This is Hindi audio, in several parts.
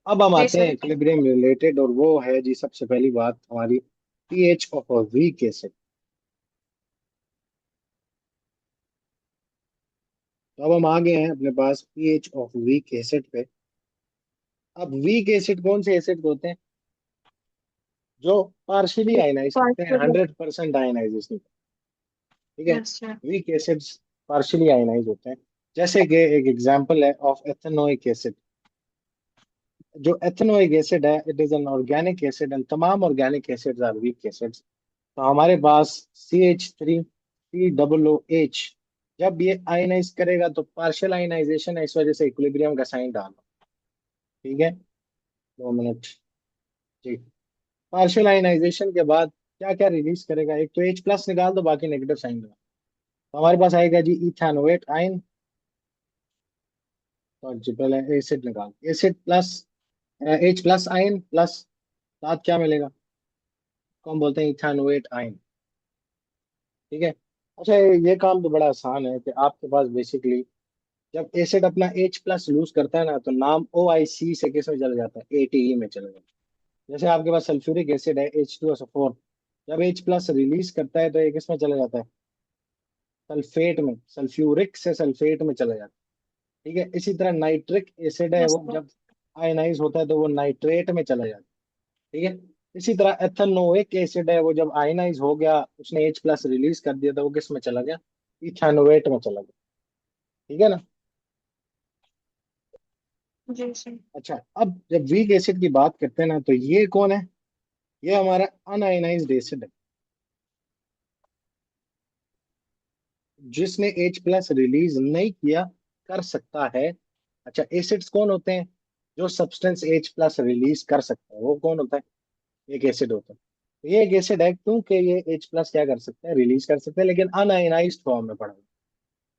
अब हम जी आते हैं सर। इक्विलिब्रियम रिलेटेड, और वो है जी सबसे पहली बात हमारी pH of a weak acid. तो अब हम आ गए हैं अपने पास पीएच ऑफ वीक एसिड पे। अब वीक एसिड कौन से एसिड होते हैं? जो पार्शियली आयनाइज करते हैं, पार्शियल। 100% आयनाइजेशन। ठीक है। Yes sir. Weak acids partially ionise होते हैं। जैसे कि एक एग्जांपल है ऑफ एथेनोइक एसिड। जो एथेनोइक एसिड है, it is an organic acid, and तमाम organic acids are weak acids. तो हमारे पास CH3COOH, जब ये आयनाइज करेगा तो पार्शियल आयनाइजेशन है, इस वजह से इक्विलिब्रियम का साइन डालो। ठीक है। 2 मिनट। जी। पार्शियल आयनाइजेशन के बाद क्या क्या रिलीज करेगा? एक तो H प्लस निकाल दो, बाकी नेगेटिव साइन लगा। तो हमारे पास आएगा जी इथेनोएट आयन। तो जी पहले एसिड निकाल, acid plus H plus ion plus साथ क्या मिलेगा? को हम बोलते हैं इथेनोएट आयन। ठीक है। अच्छा, ये काम तो बड़ा आसान है कि आपके पास बेसिकली जब एसिड अपना H प्लस लूज करता है ना, तो नाम OIC से किस में चला जाता है? ATE में चला जाता है। जैसे आपके पास सल्फ्यूरिक एसिड है H2SO4, जब H प्लस रिलीज करता है तो ये किस में चला जाता है? सल्फेट में, सल्फ्यूरिक से सल्फेट में चला जाता है। ठीक है। इसी तरह नाइट्रिक एसिड है, यस वो सर। जब आयनाइज होता है तो वो नाइट्रेट में चला जाता है। ठीक है। इसी तरह एथेनोइक एसिड है, वो जब आयनाइज हो गया, उसने H प्लस रिलीज कर दिया, तो वो किस में चला गया? इथेनोएट में चला गया। ठीक है ना। जी सर। अच्छा, अब जब वीक एसिड की बात करते हैं ना, तो ये कौन है? ये हमारा अनआयनाइज्ड एसिड है, जिसने H प्लस रिलीज नहीं किया, कर सकता है। अच्छा, एसिड्स कौन होते हैं? जो सब्सटेंस H प्लस रिलीज कर सकता है, वो कौन होता है? एक एसिड होता है। तो ये एक एसिड है क्योंकि ये H प्लस क्या कर सकता है? रिलीज कर सकता है, लेकिन अनआयनाइज्ड फॉर्म में पड़ा हुआ है।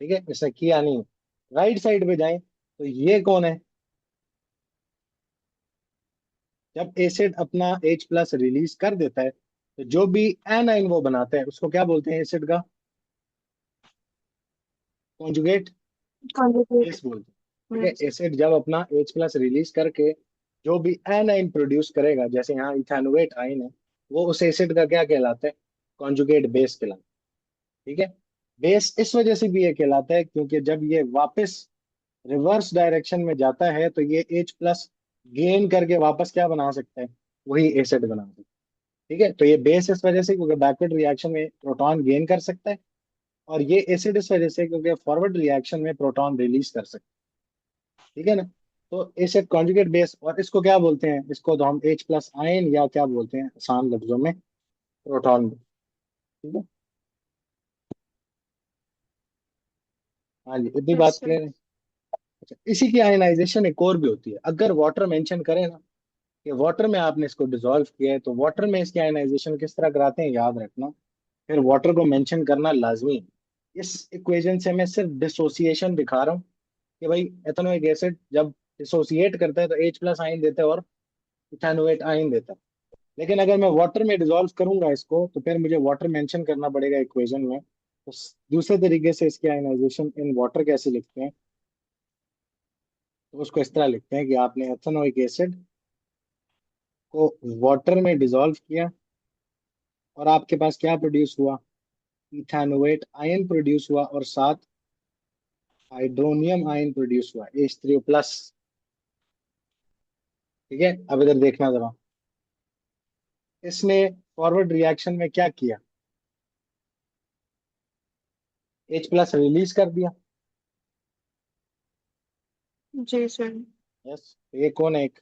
ठीक है, इसने किया नहीं। राइट साइड पे जाएं तो ये कौन है? जब एसिड अपना H प्लस रिलीज कर देता है, तो जो भी एनाइन वो बनाता है उसको क्या बोलते हैं? एसिड का कॉन्जुगेट कॉन्जुगेट। बेस बोलते हैं। ठीक है। यस। एसिड जब अपना H प्लस रिलीज करके जो भी एनाइन प्रोड्यूस करेगा, जैसे यहाँ इथेनोएट आइन है, वो उस एसिड का क्या कहलाता है? कॉन्जुगेट बेस कहलाता है। ठीक है। बेस इस वजह से भी ये कहलाता है क्योंकि जब ये वापस रिवर्स डायरेक्शन में जाता है, तो ये H प्लस गेन करके वापस क्या बना सकता है? वही एसिड बना सकता है। ठीक है। तो ये बेस इस वजह से क्योंकि बैकवर्ड रिएक्शन में प्रोटॉन गेन कर सकता है, और ये एसिड इस वजह से क्योंकि फॉरवर्ड रिएक्शन में प्रोटॉन रिलीज कर सकता है। ठीक है ना। तो एसिड कॉन्जुगेट बेस, और इसको क्या बोलते हैं? इसको तो हम H प्लस आयन या क्या बोलते हैं आसान लफ्जों में? प्रोटॉन। ठीक है। हाँ जी, इतनी यस बात सर। क्लियर है। अच्छा, इसी की आयनाइजेशन एक और भी होती है। अगर वाटर मेंशन करें ना कि वाटर में आपने इसको डिसॉल्व किया है, तो वाटर में इसकी आयनाइजेशन किस तरह कराते हैं, याद रखना। फिर वाटर को मेंशन करना लाजमी है। इस इक्वेशन से मैं सिर्फ डिसोसिएशन दिखा रहा हूँ कि भाई एथेनोइक एसिड जब डिसोसिएट करता है तो H प्लस आयन देता है और इथेनोएट आयन देता है। लेकिन अगर मैं वाटर में डिसॉल्व करूंगा इसको, तो फिर मुझे वाटर मेंशन करना पड़ेगा इक्वेशन में। तो दूसरे तरीके से इसकी आयनाइजेशन इन वाटर कैसे लिखते हैं? तो उसको इस तरह लिखते हैं कि आपने एथेनोइक एसिड को वाटर में डिसॉल्व किया, और आपके पास क्या प्रोड्यूस हुआ? इथेनोएट आयन प्रोड्यूस हुआ, और साथ हाइड्रोनियम आयन प्रोड्यूस हुआ H3O प्लस। ठीक है। अब इधर देखना जरा, इसने फॉरवर्ड रिएक्शन में क्या किया? H प्लस रिलीज कर दिया। जी सर। यस। ये कौन है? एक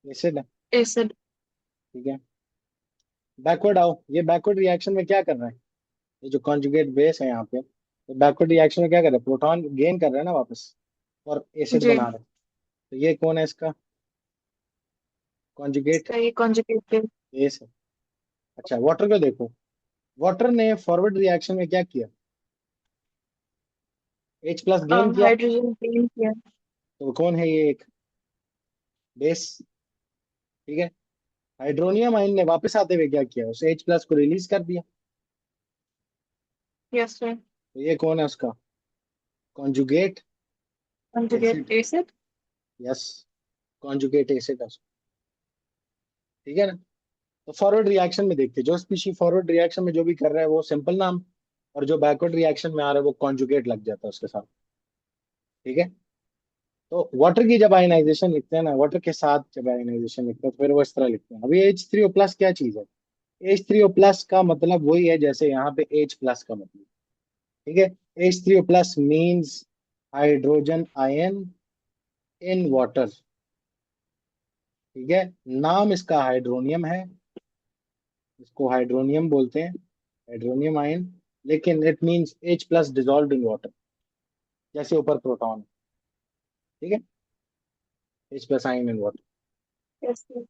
एसिड है। एसिड। ठीक है। बैकवर्ड आओ, ये बैकवर्ड रिएक्शन में क्या कर रहा है? ये जो कॉन्जुगेट बेस है यहाँ पे, तो बैकवर्ड रिएक्शन में क्या कर रहा है? प्रोटॉन गेन कर रहा है ना वापस, और एसिड जी। बना रहा है। तो ये कौन है इसका कॉन्जुगेट इसका ये कॉन्जुगेट। बेस है। अच्छा, वाटर को देखो। वाटर ने फॉरवर्ड रिएक्शन में क्या किया? H प्लस गेन किया। हाइड्रोजन गेन किया। तो कौन है ये? एक बेस। ठीक है। हाइड्रोनियम आयन ने वापस आते हुए क्या किया? उस H प्लस को रिलीज कर दिया। Yes sir. तो ये कौन है उसका conjugate acid? Conjugate acid. Yes. Conjugate acid है उसका। ठीक है ना। तो फॉरवर्ड रिएक्शन में देखते हैं, जो स्पीशी फॉरवर्ड रिएक्शन में जो भी कर रहा है वो सिंपल नाम, और जो बैकवर्ड रिएक्शन में आ रहा है वो कॉन्जुगेट लग जाता है उसके साथ। ठीक है। तो वाटर की जब आयनाइजेशन लिखते हैं ना, वाटर के साथ जब आयनाइजेशन लिखते हैं तो फिर वो इस तरह लिखते हैं। अभी H3O प्लस क्या चीज है? H3O प्लस का मतलब वही है जैसे यहाँ पे H प्लस का मतलब। ठीक है। H3O plus means hydrogen ion in water. ठीक है। नाम इसका हाइड्रोनियम है, इसको हाइड्रोनियम बोलते हैं, हाइड्रोनियम आयन। लेकिन it means H plus dissolve in water, जैसे ऊपर प्रोटॉन। ठीक है। H plus ion in water. Yes, sir.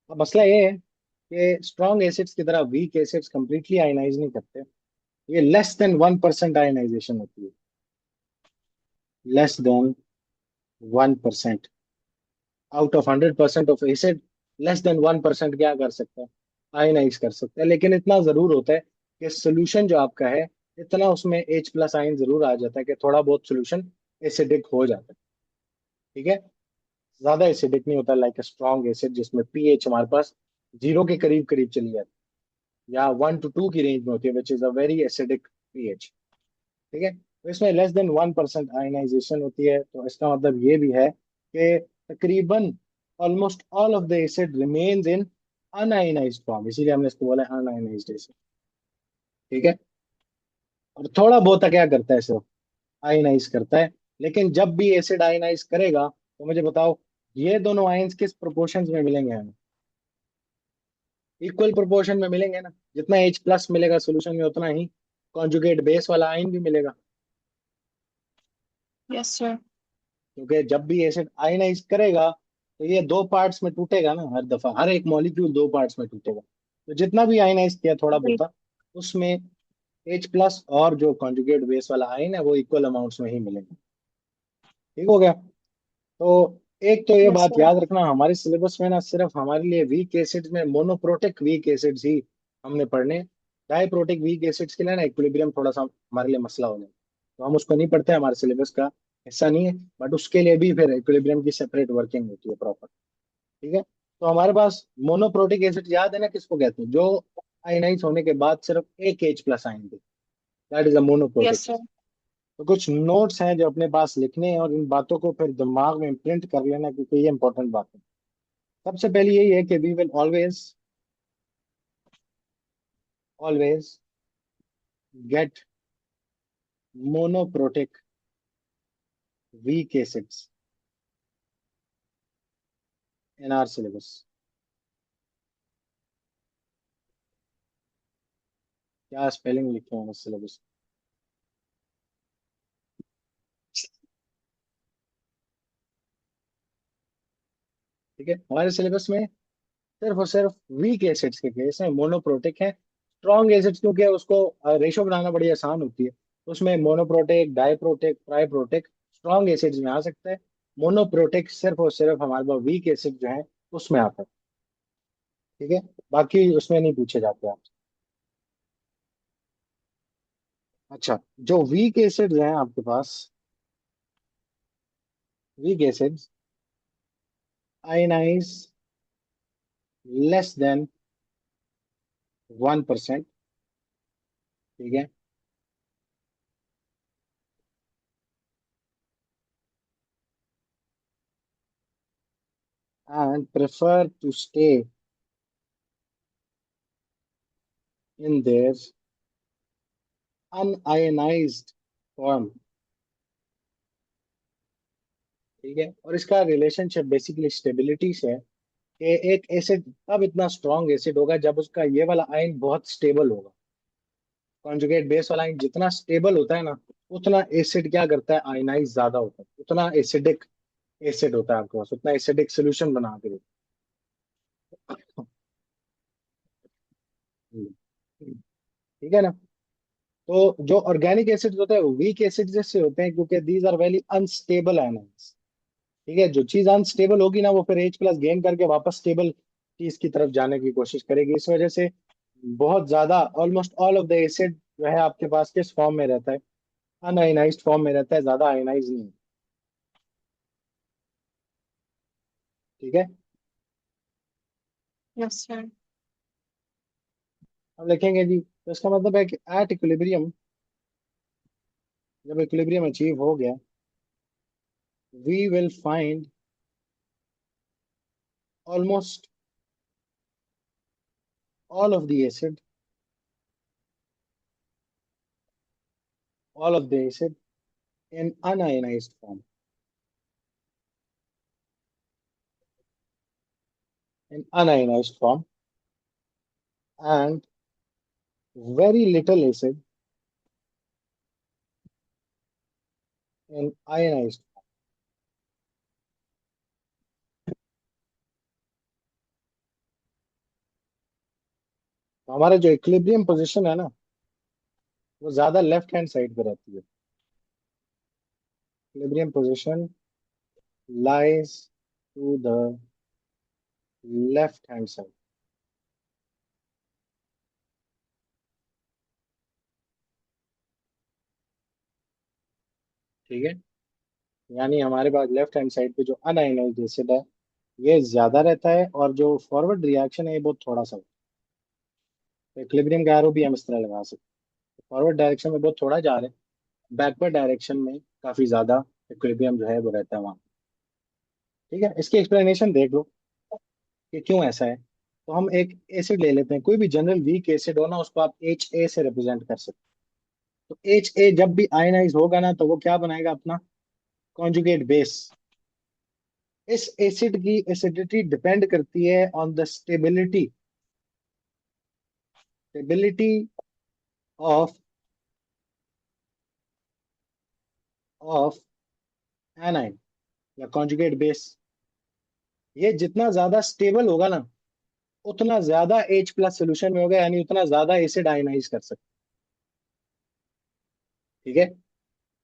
अब मसला ये है कि स्ट्रॉन्ग एसिड्स की तरह वीक एसिड्स कंप्लीटली आयनाइज नहीं करते। ये लेस देन 1% आयनाइजेशन होती है, less than 1%। Out of 100% of acid, less than 1% क्या कर सकता है? आयनाइज कर सकता है। लेकिन इतना जरूर होता है कि सोल्यूशन जो आपका है, इतना उसमें H प्लस आयन जरूर आ जाता है कि थोड़ा बहुत सोल्यूशन एसिडिक हो जाता है। ठीक है। ज्यादा एसिडिक नहीं होता लाइक स्ट्रॉन्ग एसिड जिसमें पीएच हमारे पास 0 के करीब करीब चली जाती है, या 1 to 2 की रेंज में होती है, which is a very acidic pH. ठीक है। तो इसमें लेस देन 1% आयनाइजेशन होती है, तो इसका मतलब ये भी है कि तकरीबन almost all of the acid remains in un-ionised form, इसीलिए हमने इसको बोला अनआयनाइज्ड एसिड। ठीक है। और थोड़ा बहुत क्या करता है सिर्फ, आयनाइज करता है। लेकिन जब भी एसिड आयनाइज करेगा तो मुझे बताओ, ये दोनों आयंस किस प्रोपोर्शन में मिलेंगे हमें? इक्वल प्रोपोर्शन में मिलेंगे ना। जितना H प्लस मिलेगा सोल्यूशन में, उतना ही कॉन्जुगेट बेस वाला आयन भी मिलेगा। Yes, sir. क्योंकि जब भी एसिड आयनाइज करेगा तो ये दो पार्ट्स में टूटेगा ना, हर दफा हर एक मॉलिक्यूल दो पार्ट्स में टूटेगा। तो जितना भी आयनाइज किया थोड़ा जी. बहुत, उसमें H प्लस और जो कॉन्जुगेट बेस वाला आयन है वो इक्वल अमाउंट्स में ही मिलेंगे। ठीक हो गया। तो एक तो ये Yes, बात sir. याद रखना, हमारे सिलेबस में ना सिर्फ हमारे लिए वीक एसिड्स में मोनोप्रोटिक वीक एसिड्स ही हमने पढ़ने। डाइप्रोटिक वीक एसिड्स के लिए ना इक्विलिब्रियम थोड़ा सा हमारे लिए मसला हो जाए, तो हम उसको नहीं पढ़ते, हमारे सिलेबस का हिस्सा नहीं है। बट उसके लिए भी फिर इक्विलिब्रियम की सेपरेट वर्किंग होती है प्रॉपर। ठीक है। तो हमारे पास मोनोप्रोटिक एसिड याद है ना किसको कहते हैं? जो आयनाइज होने के बाद सिर्फ एक H plus ion they, that is a Yes, monoprotic. sir. तो कुछ नोट्स हैं जो अपने पास लिखने हैं, और इन बातों को फिर दिमाग में इम्प्रिंट कर लेना, क्योंकि ये इंपॉर्टेंट बात है। सबसे पहले यही है कि we will always always get monoprotic weak acids in our syllabus. क्या स्पेलिंग लिखे हैं इस सिलेबस? ठीक है। हमारे सिलेबस में सिर्फ और सिर्फ वीक एसिड्स के केस है, मोनोप्रोटिक है। स्ट्रॉन्ग एसिड्स क्योंकि उसको रेशो बनाना बड़ी आसान होती है, उसमें monoprotic, diprotic, triprotic strong acids में आ सकता है। मोनोप्रोटिक सिर्फ और सिर्फ हमारे पास वीक एसिड जो है उसमें आता है। ठीक है। बाकी उसमें नहीं पूछे जाते आप। अच्छा, जो वीक एसिड्स हैं आपके पास, weak acids ionise less than 1%। ठीक है। And prefer to stay in their unionised form. ठीक है। और इसका रिलेशनशिप बेसिकली स्टेबिलिटी से है, कि एक एसिड तब इतना स्ट्रॉन्ग एसिड होगा जब उसका ये वाला आयन बहुत स्टेबल होगा। कॉन्जुगेट बेस वाला आयन जितना स्टेबल होता है ना, उतना एसिड क्या करता है? आयनाइज ज्यादा होता है, उतना एसिडिक एसिड होता है आपके पास, उतना एसिडिक सोल्यूशन बना के देता है। ठीक है ना। तो जो ऑर्गेनिक एसिड्स होते हैं वो वीक एसिड जैसे होते हैं, क्योंकि these are very unstable ionize. ठीक है। जो चीज अनस्टेबल होगी ना, वो फिर H प्लस गेन करके वापस स्टेबल चीज की तरफ जाने की कोशिश करेगी। इस वजह से बहुत ज्यादा almost all of the acid जो है आपके पास किस फॉर्म में रहता है? अनआयनाइज्ड फॉर्म में रहता है, ज्यादा आयनाइज नहीं। ठीक है। Yes sir. अब लिखेंगे जी, तो इसका मतलब है कि एट इक्विलिब्रियम, जब इक्विलिब्रियम अचीव हो गया, we will find almost all of the acid, all of the acid in unionized form, in unionized form, and very little acid in ionized form. तो हमारा जो इक्विलिब्रियम पोजीशन है ना, वो ज्यादा लेफ्ट हैंड साइड पे रहती है। Equilibrium position lies to the left hand side। ठीक है। यानी हमारे पास लेफ्ट हैंड साइड पे जो अनआयनाइज्ड एसिड है, ये ज्यादा रहता है, और जो फॉरवर्ड रिएक्शन है ये बहुत थोड़ा सा होता है। इक्विलिब्रियम का एरो भी हम इस तरह लगा सकते हैं, फॉरवर्ड डायरेक्शन में बहुत थोड़ा जा रहे हैं, बैकवर्ड डायरेक्शन में काफी ज्यादा इक्विलिब्रियम जो है वो रहता है वहाँ। ठीक है, इसकी एक्सप्लेनेशन देख लो कि क्यों ऐसा है। तो हम एक एसिड ले लेते हैं, कोई भी जनरल वीक एसिड हो ना, उसको आप एच ए से रिप्रेजेंट कर सकते हैं। तो एच ए जब भी आयनाइज होगा ना, तो वो क्या बनाएगा अपना कॉन्जुगेट बेस। इस एसिड की एसिडिटी डिपेंड करती है on the stability, stability of of anion या कॉन्जुगेट बेस। ये जितना ज्यादा स्टेबल होगा ना, उतना ज्यादा H प्लस सोल्यूशन में होगा, यानी उतना ज्यादा एसिड आयनाइज कर सकते हैं। ठीक है।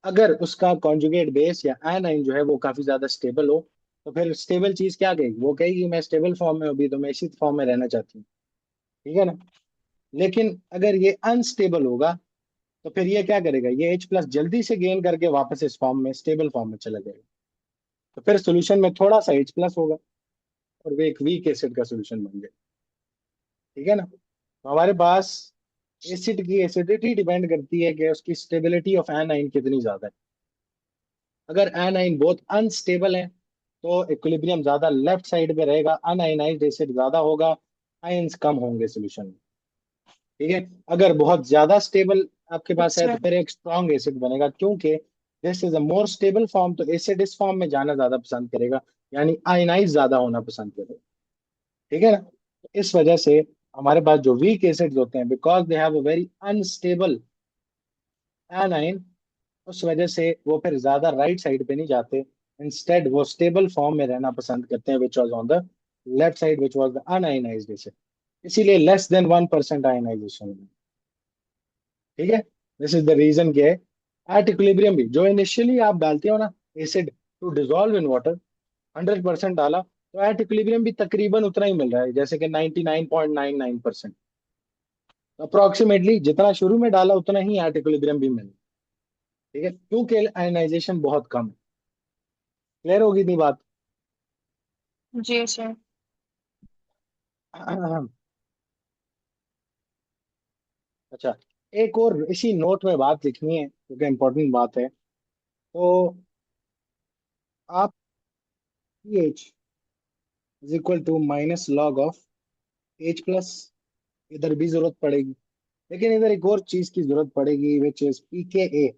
अगर उसका कॉन्जुगेट बेस या एनाइन जो है वो काफी ज्यादा स्टेबल हो, तो फिर स्टेबल चीज क्या कहेगी, वो कहेगी मैं स्टेबल फॉर्म में हूँ, अभी तो मैं इसी फॉर्म में रहना चाहती हूँ। ठीक है ना। लेकिन अगर ये अनस्टेबल होगा, तो फिर ये क्या करेगा, ये H प्लस जल्दी से गेन करके वापस इस फॉर्म में, स्टेबल फॉर्म में चला जाएगा। तो फिर सोल्यूशन में थोड़ा सा H प्लस होगा, और वो एक वीक एसिड का सोल्यूशन बन जाएगा। ठीक है ना। तो हमारे पास एसिड की एसिडिटी डिपेंड करती है कि उसकी स्टेबिलिटी ऑफ एनाइन कितनी ज्यादा है। अगर एनाइन बहुत अनस्टेबल है, तो इक्विलिब्रियम ज्यादा लेफ्ट साइड पे रहेगा, अनआयनाइज्ड एसिड ज्यादा होगा, आयंस कम होंगे सोल्यूशन में। ठीक है। अगर बहुत ज्यादा स्टेबल आपके पास यस है, तो सर। फिर एक स्ट्रॉन्ग एसिड बनेगा, क्योंकि this is a more stable form, तो एसिड इस फॉर्म में जाना ज्यादा पसंद करेगा, यानी आयनाइज ज्यादा होना पसंद करेगा। ठीक है ना। तो इस वजह से हमारे पास जो वीक एसिड्स होते हैं, because they have a very unstable A9, उस वजह से वो फिर ज्यादा राइट साइड पे नहीं जाते, इंस्टेड वो स्टेबल फॉर्म में रहना पसंद करते हैं, which was on the left side, which was the unionized acid. इसीलिए लेस देन 1% आयनाइजेशन। ठीक है। दिस इज द रीजन के एट इक्विलिब्रियम भी जो इनिशियली आप डालते हो ना acid to dissolve in water, 100% डाला, तो एट इक्विलिब्रियम भी तकरीबन उतना ही मिल रहा है, जैसे कि 99.99%। अप्रोक्सीमेटली जितना शुरू में डाला उतना ही एट इक्विलिब्रियम भी मिल रहा है। ठीक है, क्योंकि आयनाइजेशन बहुत कम है। क्लियर होगी इतनी बात। जी सर। अच्छा, एक और इसी नोट में बात लिखनी है क्योंकि इंपॉर्टेंट बात है। तो आप pH is equal to minus log of H plus, इधर भी जरूरत पड़ेगी, लेकिन इधर एक और चीज की जरूरत पड़ेगी, विच इज पी के ए।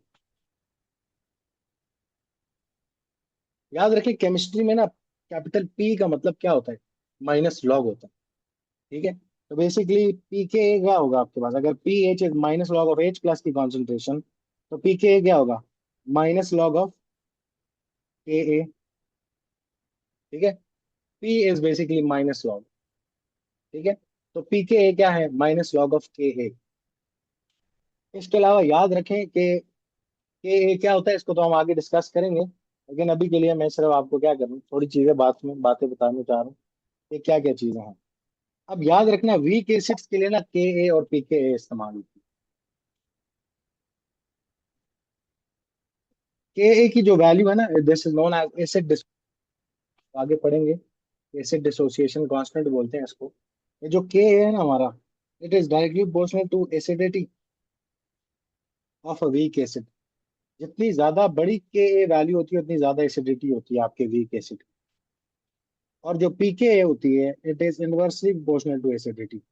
याद रखिए केमिस्ट्री में ना, कैपिटल पी का मतलब क्या होता है, माइनस लॉग होता है। ठीक है। तो बेसिकली पी के ए क्या होगा आपके पास, अगर P H is minus log of H plus की कॉन्सेंट्रेशन, तो पी के ए क्या होगा, माइनस लॉग ऑफ के ए। ठीक है। P is basically minus log. ठीक है। तो पी के ए क्या है, माइनस लॉग ऑफ के ए। इसके अलावा याद रखें कि के ए क्या होता है, इसको तो हम आगे डिस्कस करेंगे, लेकिन अभी के लिए मैं सिर्फ आपको क्या करूँ, थोड़ी चीजें बातें बताना चाह रहा हूँ कि क्या क्या चीजें हैं। अब याद रखना वीक एसिड्स के लिए ना, के ए और पी के ए इस्तेमाल होती है। के ए की जो वैल्यू है ना, this is known as acid, आगे पढ़ेंगे। एसिड डिसोसिएशन कांस्टेंट बोलते हैं इसको। ये जो के है ना हमारा, it is directly proportional to acidity of a weak acid. जितनी ज्यादा बड़ी के ए वैल्यू होती है, उतनी ज्यादा एसिडिटी होती है आपके वीक एसिड। और जो पीके होती है, it is inversely proportional to acidity.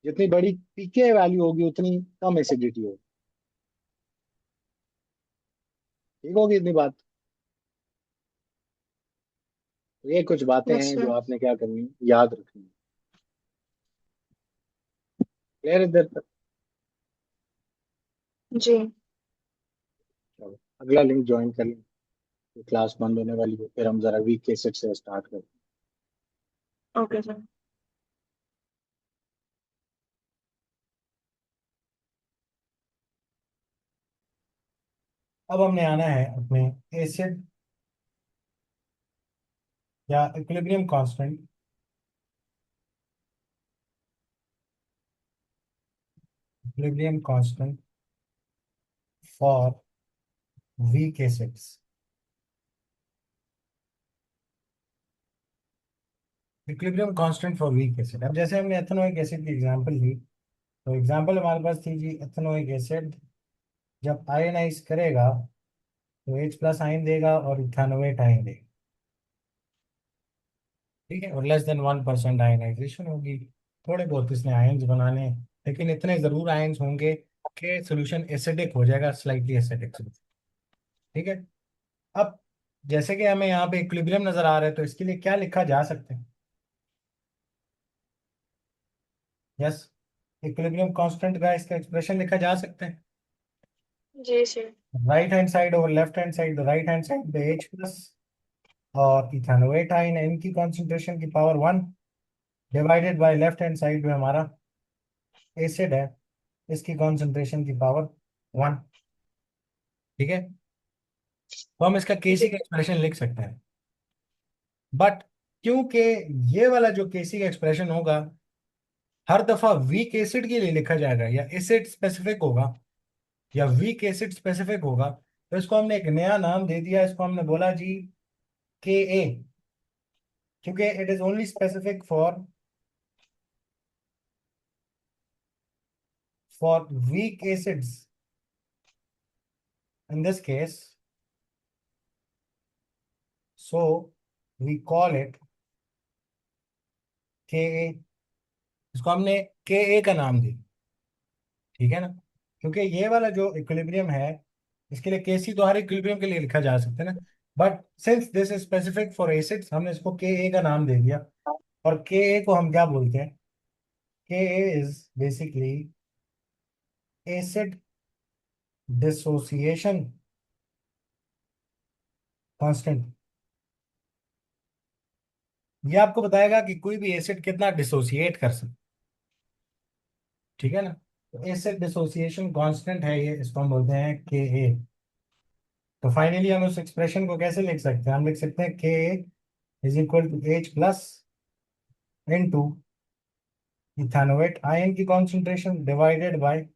जितनी बड़ी पीके वैल्यू होगी, उतनी कम एसिडिटी होगी। ठीक होगी इतनी बात। तो ये कुछ बातें यस हैं जो सर। आपने क्या करनी है, याद रखनी है। क्लियर इधर तक? जी। चलो, अगला लिंक ज्वाइन कर लें। क्लास बंद होने वाली है, फिर हम जरा वीक एसिड से स्टार्ट करते हैं। Okay sir. अब हमने आना है अपने एसिड या equilibrium constant, equilibrium constant for weak acids. Equilibrium constant for weak acid. अब जैसे हमने एथेनोइक एसिड की एग्जांपल ली, तो एग्जांपल हमारे पास थी जी, एथेनोइक एसिड जब आयनाइज करेगा तो H प्लस आयन देगा और इथेनोएट आयन देगा। ठीक है, और लेस देन 1% आयनाइजेशन होगी। थोड़े बहुत इसने आयन्स बनाने हैं, लेकिन इतने जरूर आयन्स होंगे कि सोल्यूशन एसिडिक हो जाएगा, स्लाइटली एसिडिक। ठीक है। अब जैसे कि हमें यहाँ पे इक्विलिब्रियम नजर आ रहा है, तो इसके लिए क्या लिखा जा सकता है? यस, इक्विलिब्रियम कांस्टेंट का इसका एक्सप्रेशन लिखा जा सकता है। जी sir. Right hand side over left hand side, right hand side पे H प्लस और इथेनोएट आयन, इनकी कॉन्सेंट्रेशन की power 1 divided by left hand side में हमारा एसिड है, इसकी कॉन्सेंट्रेशन की पावर 1। ठीक है, तो हम इसका केसी जी। का एक्सप्रेशन लिख सकते हैं। बट क्योंकि ये वाला जो केसी का एक्सप्रेशन होगा हर दफा वीक एसिड के लिए लिखा जाएगा, या एसिड स्पेसिफिक होगा, या वीक एसिड स्पेसिफिक होगा, तो इसको हमने एक नया नाम दे दिया। इसको हमने बोला जी के ए, क्योंकि it is only specific for weak acids. In this case, so we call it K A. इसको हमने के ए का नाम दिया। ठीक है ना, क्योंकि ये वाला जो इक्विलिब्रियम है, इसके लिए केसी तो हर इक्विलिब्रियम के लिए लिखा जा सकता है ना, but since this is specific for acids, हमने इसको के ए का नाम दे दिया। और के ए को हम क्या बोलते हैं? K a is basically acid dissociation constant. ये आपको बताएगा कि कोई भी एसिड कितना डिसोसिएट कर सकता। ठीक है ना, तो एसिड डिसोसिएशन कांस्टेंट है ये, इसको हम बोलते हैं के ए। तो फाइनली हम उस एक्सप्रेशन को कैसे लिख सकते हैं? हम लिख सकते हैं K is equal to H plus into ethanoate ion की कॉन्सेंट्रेशन डिवाइडेड बाय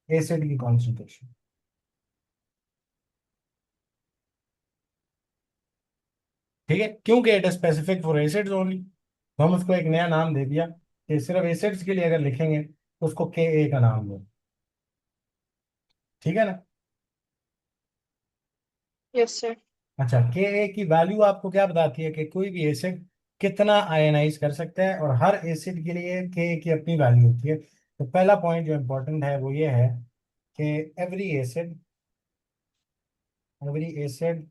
एसिड की कॉन्सेंट्रेशन। ठीक है, क्योंकि it is specific for acids only, तो हम उसको एक नया नाम दे दिया कि सिर्फ एसिड्स के लिए अगर लिखेंगे तो उसको के ए का नाम दो। ठीक है ना। Yes sir. अच्छा, के ए की वैल्यू आपको क्या बताती है कि कोई भी एसिड कितना आयनाइज कर सकता है, और हर एसिड के लिए के ए की अपनी वैल्यू होती है। तो पहला पॉइंट जो इंपॉर्टेंट है वो ये है कि every acid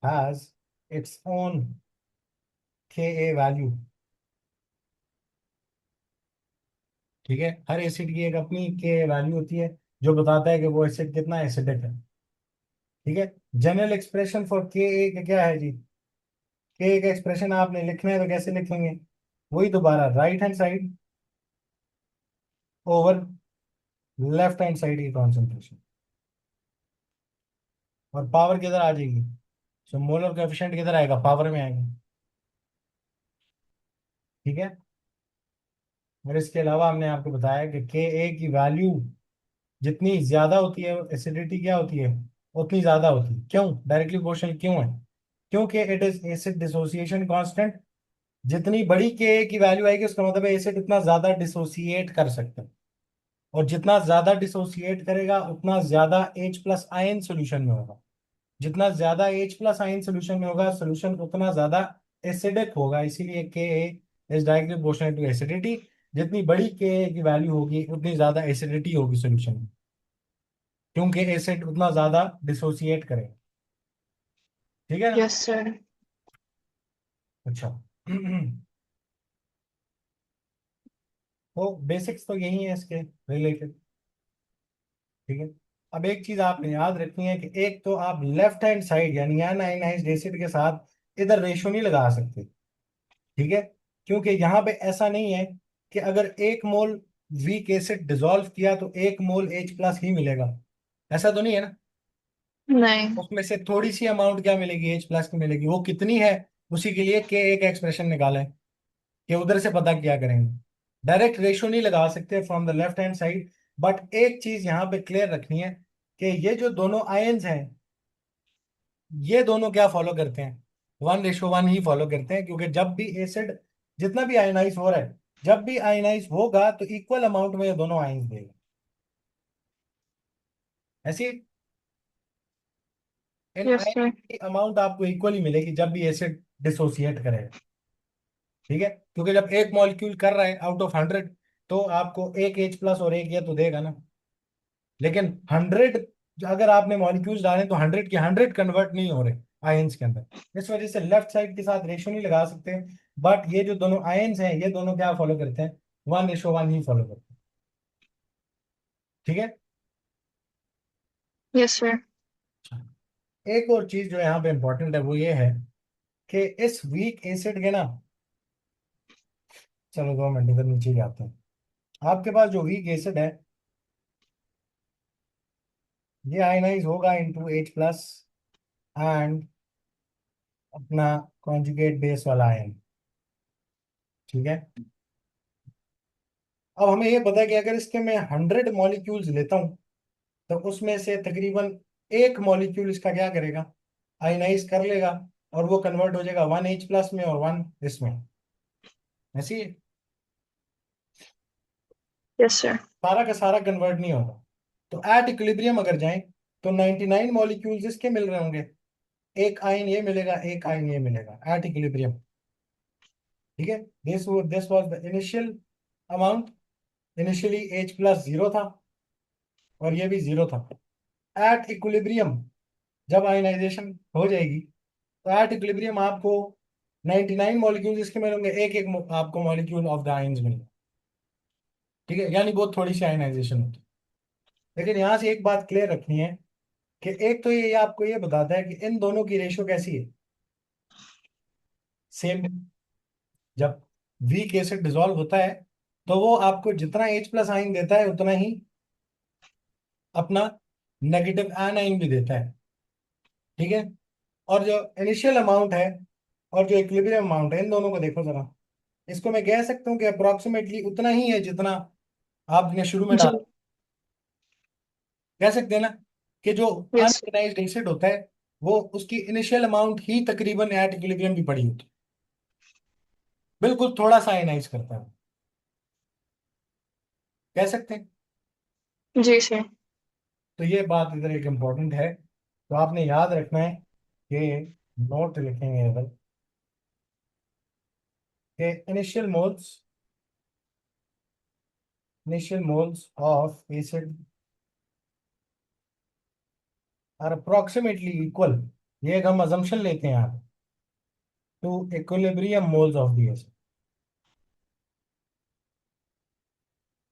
has its own के ए वैल्यू। ठीक है, हर एसिड की एक अपनी के वैल्यू होती है, जो बताता है कि वो एसिड कितना एसिडिक है। ठीक है, जनरल एक्सप्रेशन फॉर के ए क्या है जी? के का एक्सप्रेशन आपने लिखना है तो कैसे लिखेंगे? वही दोबारा, right hand side over left hand side की कॉन्सेंट्रेशन, और पावर किधर आ जाएगी? सो मोलर कोएफिशिएंट किधर आएगा? पावर में आएगा। ठीक है, और इसके अलावा हमने आपको बताया कि के ए की वैल्यू जितनी ज्यादा होती है एसिडिटी क्या होती है, उतनी ज्यादा होती है। क्यों? डायरेक्टली क्वेश्चन क्यों है? क्योंकि it is acid dissociation constant. जितनी बड़ी के की वैल्यू आएगी उसका मतलब है एसिड उतना ज्यादा डिसोसिएट कर सकता है, और जितना ज्यादा डिसोसिएट करेगा उतना ज्यादा H प्लस आयन सोल्यूशन में होगा। जितना ज्यादा H प्लस आयन सोल्यूशन में होगा, सोल्यूशन उतना ज्यादा एसिडिक होगा, इसीलिए K is directly proportional to acidity. जितनी बड़ी के की वैल्यू होगी उतनी ज्यादा एसिडिटी होगी सोल्यूशन में, क्योंकि एसिड उतना ज्यादा डिसोसिएट करेगा। ठीक है ना? Yes sir. अच्छा। तो बेसिक्स तो यही है इसके रिलेटेड। ठीक है। अब एक चीज आपने याद रखनी है कि एक तो आप लेफ्ट हैंड साइड यानी अनआयनाइज्ड एसिड के साथ इधर रेशो नहीं लगा सकते। ठीक है। क्योंकि यहाँ पे ऐसा नहीं है कि अगर 1 मोल वीक एसिड डिसॉल्व किया तो 1 मोल H प्लस ही मिलेगा, ऐसा तो नहीं है ना। नहीं। उसमें से थोड़ी सी अमाउंट क्या मिलेगी, H प्लस की मिलेगी। वो कितनी है उसी के लिए के एक एक्सप्रेशन निकालें कि उधर से पता क्या करेंगे। डायरेक्ट रेशो नहीं लगा सकते from the left hand side. But एक चीज यहाँ पे क्लियर रखनी है कि ये जो दोनों आयंस हैं, ये दोनों क्या फॉलो करते हैं, 1:1 ही फॉलो करते हैं। क्योंकि जब भी एसिड जितना भी आयनाइज हो रहा है, जब भी आयनाइज होगा तो इक्वल अमाउंट में ये दोनों आयंस देगा। ऐसी इन यस आयन सर। की अमाउंट आपको इक्वली मिलेगी जब भी एसिड डिसोसिएट करेगा। ठीक है। क्योंकि जब एक मॉलिक्यूल कर रहा है आउट ऑफ 100, तो आपको एक H प्लस और एक ये तो देगा ना। लेकिन 100 अगर आपने मॉलिक्यूल्स डाले तो 100 के 100 कन्वर्ट नहीं हो रहे आयंस के अंदर। इस वजह से लेफ्ट साइड के साथ रेशो नहीं लगा सकते। बट ये जो दोनों आयंस हैं ये दोनों क्या फॉलो करते हैं, 1:1 ही फॉलो करते हैं। ठीक है। Yes sir. एक और चीज जो यहाँ पे इंपॉर्टेंट है वो ये है कि इस वीक एसिड के ना, चलो 2 मिनट इधर नीचे ही आते हैं। आपके पास जो वीक एसिड है ये आयनाइज होगा इनटू H प्लस एंड अपना कॉन्जुगेट बेस वाला आयन। ठीक है। अब हमें ये पता है कि अगर इसके मैं 100 मॉलिक्यूल्स लेता हूँ तो उसमें से तकरीबन एक मॉलिक्यूल इसका क्या करेगा, आयनाइज कर लेगा, और वो कन्वर्ट हो जाएगा 1H प्लस में और 1 इसमें। ऐसी यस सर। सारा का सारा कन्वर्ट नहीं होगा। तो एट इक्विलिब्रियम अगर जाएं तो 99 मॉलिक्यूल्स इसके मिल रहे होंगे, एक आयन ये मिलेगा, एक आयन ये मिलेगा एट इक्विलिब्रियम। ठीक है। This was the initial amount. Initially H plus 0 था और ये भी 0 था। एट इक्विलिब्रियम जब आयनाइजेशन हो जाएगी तो एट इक्विलिब्रियम आपको 99 मॉलिक्यूल इसके मिलेंगे, एक एक आपको मॉलिक्यूल ऑफ द आयंस मिलेंगे। ठीक है। यानी बहुत थोड़ी सी आयनाइजेशन होती है। लेकिन यहाँ से एक बात क्लियर रखनी है कि एक तो ये आपको ये बताता है कि इन दोनों की रेशियो कैसी है, सेम। जब वीक एसिड डिसॉल्व होता है तो वो आपको जितना H प्लस आयन देता है उतना ही अपना नेगेटिव आयन भी देता है। ठीक है। और जो इनिशियल अमाउंट है और जो इक्विलिब्रियम अमाउंट है इन दोनों को देखो जरा। इसको मैं कह सकता हूँ कि अप्रोक्सीमेटली उतना ही है जितना आपने शुरू में जी। डाला। कह सकते हैं ना कि जो यस। अनआयनाइज्ड एसिड होता है वो उसकी इनिशियल अमाउंट ही तकरीबन एट इक्विलिब्रियम की पड़ी होती है, बिल्कुल थोड़ा सा आयनाइज करता है, कह सकते हैं। जी सर। तो ये बात इधर एक इम्पोर्टेंट है, तो आपने याद रखना है कि नोट लिखेंगे इधर कि initial moles of acid are approximately equal. ये एक हम अजम्पशन लेते हैं यहाँ to equilibrium moles of the acid.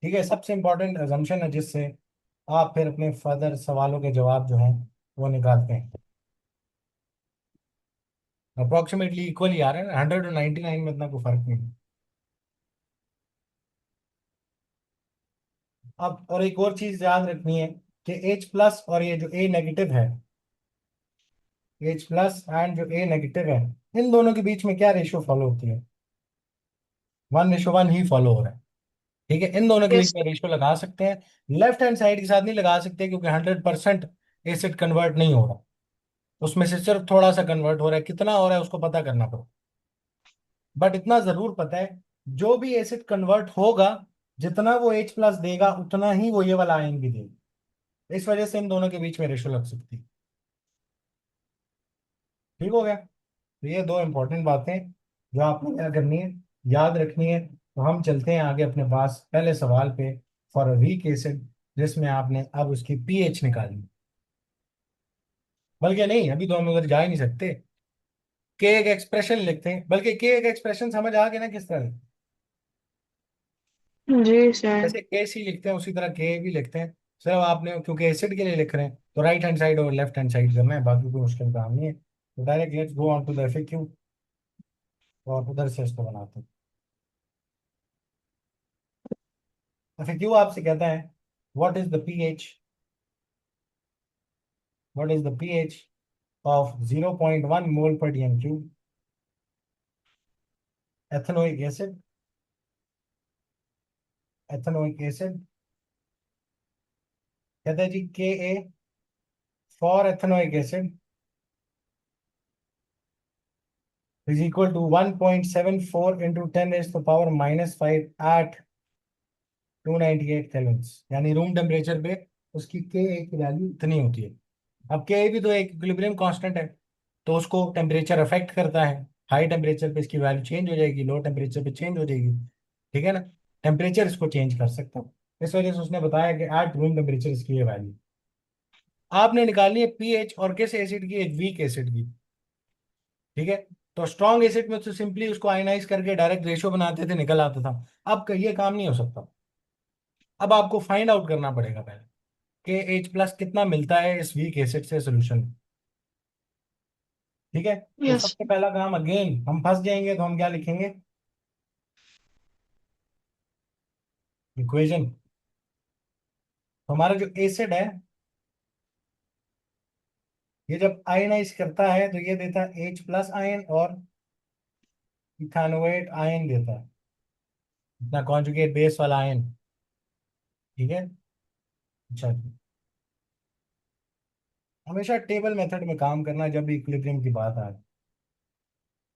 ठीक है। सबसे इंपॉर्टेंट अजम्पशन है जिससे आप फिर अपने फर्दर सवालों के जवाब जो हैं वो निकालते हैं। अप्रोक्सीमेटली इक्वल ही आ रहा है ना, 100 और 99 में इतना कोई फर्क नहीं है। अब और एक और चीज याद रखनी है कि H प्लस और ये जो A नेगेटिव है, H प्लस एंड जो A नेगेटिव है, इन दोनों के बीच में क्या रेशियो फॉलो होती है, 1:1 ही फॉलो हो रहा है। ठीक है, इन दोनों के यस बीच में रेशियो लगा सकते हैं। लेफ्ट हैंड साइड के साथ नहीं लगा सकते क्योंकि 100% एसिड कन्वर्ट नहीं हो रहा, उसमें से सिर्फ थोड़ा सा कन्वर्ट हो रहा है, कितना हो रहा है उसको पता करना पड़ेगा। बट इतना जरूर पता है, जो भी एसिड कन्वर्ट होगा, जितना वो H+ देगा उतना ही वो ये वाला आयन भी देगा। इस वजह से इन दोनों के बीच में रेशियो लग सकती है। ठीक हो गया। तो ये दो इंपॉर्टेंट बातें जो आपको क्या करनी है, याद रखनी है। तो हम चलते हैं आगे अपने पास पहले सवाल पे, फॉर अ वीक एसिड, जिसमें आपने अब उसकी पीएच निकालनी। बल्कि नहीं, अभी तो हम उधर जा ही नहीं सकते। के एक एक्सप्रेशन लिखते हैं, बल्कि के एक एक्सप्रेशन समझ आ गया ना किस तरह। जी सर। जैसे के सी लिखते हैं उसी तरह के भी लिखते हैं। सिर्फ आपने क्योंकि एसिड के लिए लिख रहे हैं तो राइट हैंड साइड और लेफ्ट हैंड साइड करना है, बाकी कोई मुश्किल काम नहीं है। तो direct let's go on to the FAQ, और उधर से इसको बनाते हैं। एफएक्यू आपसे कहता है what is the pH, what is the pH of 0.1 mole per dm cube ethanoic acid, ethanoic acid. कहता है जी K A for ethanoic acid is equal to 1.74 into 10 raised to power -5 at 298 Kelvin's, यानी रूम टेम्परेचर पे उसकी के ए की वैल्यू इतनी होती है। अब के ए भी तो एक इक्विलिब्रियम कांस्टेंट है, तो उसको टेम्परेचर अफेक्ट करता है। हाई टेम्परेचर पे इसकी वैल्यू चेंज हो जाएगी, लो टेम्परेचर पे चेंज हो जाएगी। ठीक है ना, टेम्परेचर इसको चेंज कर सकता हूँ। इस वजह से उसने बताया कि एट रूम टेम्परेचर इसकी ये वैल्यू। आपने निकालनी है पीएच और किस एसिड की, एक वीक एसिड की। ठीक है, तो स्ट्रॉन्ग एसिड में तो सिंपली उसको आयनाइज करके डायरेक्ट रेशियो बनाते थे, निकल आता था। अब ये काम नहीं हो सकता। अब आपको फाइंड आउट करना पड़ेगा पहले कि H+ कितना मिलता है इस वीक एसिड से सोल्यूशन में। ठीक है, तो यस सबसे पहला काम, अगेन हम फंस जाएंगे तो हम क्या लिखेंगे, इक्वेशन। तो हमारा जो एसिड है, ये जब आयनाइज करता है तो ये देता है H+ आयन और इथानोएट आयन देता है, इतना कॉन्जुगेट बेस वाला आयन। ठीक है, अच्छा जी। हमेशा टेबल मेथड में काम करना जब भी इक्विलिब्रियम की बात आए।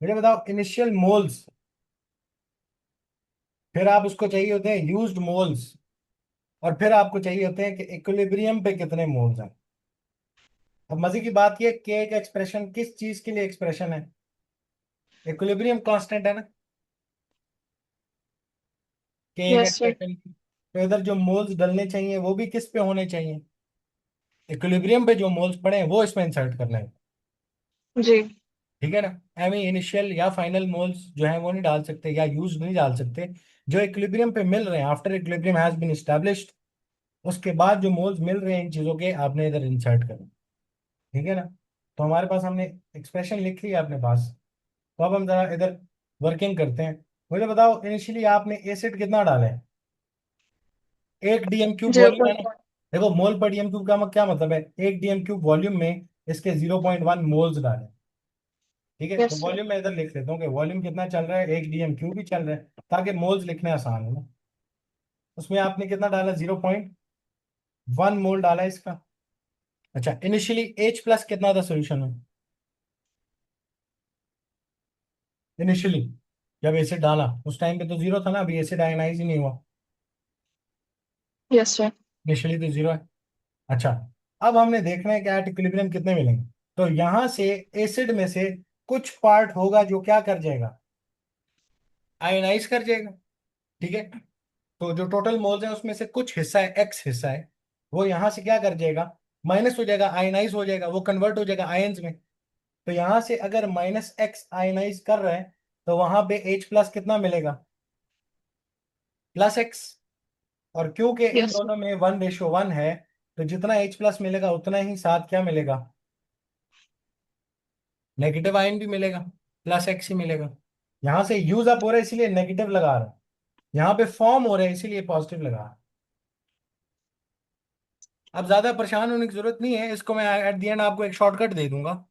मुझे बताओ इनिशियल मोल्स, फिर आप उसको चाहिए होते हैं यूज्ड मोल्स, और फिर आपको चाहिए होते हैं कि इक्विलिब्रियम पे कितने मोल्स हैं। अब मजे की बात ये, के का एक्सप्रेशन किस चीज के लिए एक्सप्रेशन है, इक्विलिब्रियम कांस्टेंट है ना, के का यस सर। एक्सप्रेशन। तो इधर जो मोल्स डलने चाहिए वो भी किस पे होने चाहिए, इक्विलिब्रियम पे जो मोल्स पड़े हैं वो इसमें इंसर्ट करना है। जी ठीक है ना, एमी इनिशियल या फाइनल मोल्स जो है वो नहीं डाल सकते, या यूज नहीं डाल सकते। जो इक्विलिब्रियम पे मिल रहे हैं after equilibrium has been established, उसके बाद जो मोल्स मिल रहे हैं इन चीजों के, आपने इधर इंसर्ट करना। ठीक है ना, तो हमारे पास हमने एक्सप्रेशन लिख ली है अपने पास। तो अब हम जरा इधर वर्किंग करते हैं। मुझे बताओ इनिशियली आपने एसिड कितना डाला है, 1 DM³ जीरो वॉल्यूम है ना। पॉइंट देखो मोल पर DM³ का क्या मतलब है, 1 DM³ वॉल्यूम में इसके 0.1 मोल्स डाले। ठीक है, तो यस सर। वॉल्यूम में इधर लिख लेता हूँ कि वॉल्यूम कितना चल रहा है, 1 DM³ ही चल रहा है, ताकि मोल्स लिखने आसान हो ना। उसमें आपने कितना डाला, 0.1 मोल डाला इसका। अच्छा, इनिशियली H+ कितना था सोल्यूशन में, इनिशियली जब एसिड डाला उस टाइम पे तो जीरो था ना, अभी एसिड आयनाइज ही नहीं हुआ। Yes sir. इनिशियली तो जीरो है। अच्छा, अब हमने देखना है कि एट इक्विलिब्रियम कितने मिलेंगे। तो यहां से एसिड में से कुछ पार्ट होगा जो क्या कर जाएगा, आयनाइज कर जाएगा। ठीक है, तो जो टोटल मोल्स है उसमें से कुछ हिस्सा है, एक्स हिस्सा है, वो यहां से क्या कर जाएगा, माइनस हो जाएगा, आयनाइज हो जाएगा, वो कन्वर्ट हो जाएगा आयंस में। तो यहां से अगर -x आयनाइज कर रहा है तो वहां पे H+ कितना मिलेगा, +x। और क्योंकि इन यस दोनों में 1:1 है, तो जितना H+ मिलेगा उतना ही साथ क्या मिलेगा, नेगेटिव आयन भी मिलेगा, +x ही मिलेगा। यहां से यूज अप हो रहा है इसीलिए नेगेटिव लगा रहा है, यहाँ पे फॉर्म हो रहा है इसीलिए पॉजिटिव लगा रहा है। अब ज्यादा परेशान होने की जरूरत नहीं है, इसको मैं एट द एंड आपको एक शॉर्टकट दे दूंगा।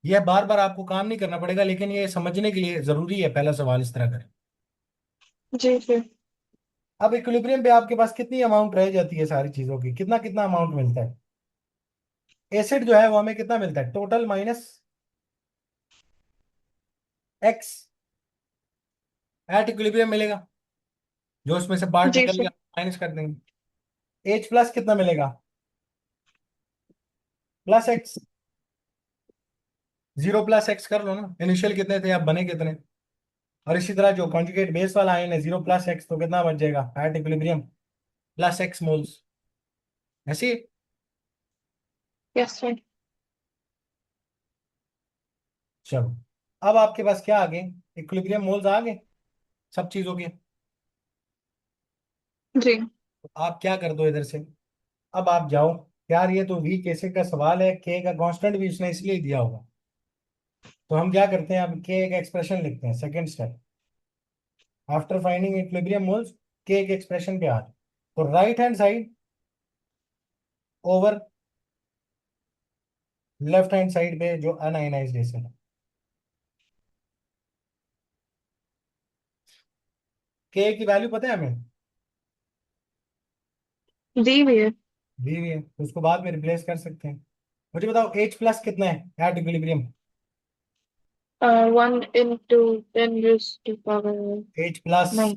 यह बार बार आपको काम नहीं करना पड़ेगा, लेकिन ये समझने के लिए जरूरी है, पहला सवाल इस तरह करें। जी सर। अब इक्विलिब्रियम पे आपके पास कितनी अमाउंट रह जाती है सारी चीजों की, कितना कितना अमाउंट मिलता है? एसिड जो है वो हमें कितना मिलता है, total minus x at equilibrium मिलेगा, जो उसमें से पार्ट जी निकल सर। गया माइनस कर देंगे। एच प्लस कितना मिलेगा, plus x. Zero plus x कर लो ना, इनिशियल कितने थे, आप बने कितने। और इसी तरह जो कॉन्जुगेट बेस वाला आयन है जीरो प्लस एक्स, तो कितना बच जाएगा at equilibrium, plus x moles. ऐसी। Yes sir. चलो, अब आपके पास क्या आ गए, इक्विलिब्रियम मोल्स आ गए सब चीजों के। जी। तो आप क्या कर दो इधर से, अब आप जाओ। यार ये तो वीक एसिड का सवाल है, के का कांस्टेंट भी उसने इसलिए दिया होगा। तो हम क्या करते हैं, अब के का एक्सप्रेशन लिखते हैं, second step. After finding equilibrium moles, के एक एक्सप्रेशन पे आ जाओ। तो right hand side over left hand side पे जो अनआयनाइज्ड एसिड है, के की वैल्यू पता है हमें, दी भी है। दी हुई है, तो उसको बाद में रिप्लेस कर सकते हैं। मुझे बताओ एच प्लस कितना है एट इक्विलिब्रियम। 1 × 10⁻⁹ एच प्लस नहीं।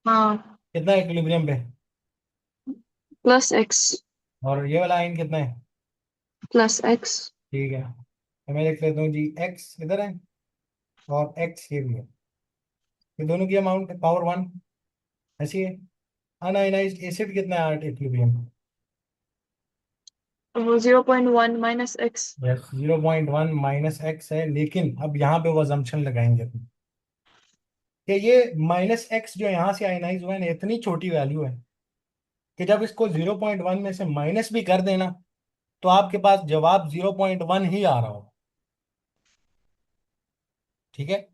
हाँ। कितना है इक्विलिब्रियम पे, प्लस एक्स। और ये वाला आयन कितना है। Plus x. ठीक है, तो मैं लिख लेता हूँ जी, एक्स इधर है और एक्स ये भी है। ये दोनों की अमाउंट है पावर वन, ऐसी है। अनआयनाइज्ड एसिड कितना है एट इक्विलिब्रियम। वो 0.1 - एक्स। यस, 0.1 माइनस एक्स है, लेकिन अब यहाँ पे वो अजम्पशन लगाएंगे अपन कि ये माइनस एक्स जो यहाँ से आयनाइज हुआ है ना, इतनी छोटी वैल्यू है कि जब इसको 0.1 में से माइनस भी कर देना तो आपके पास जवाब 0.1 ही आ रहा हो। ठीक है,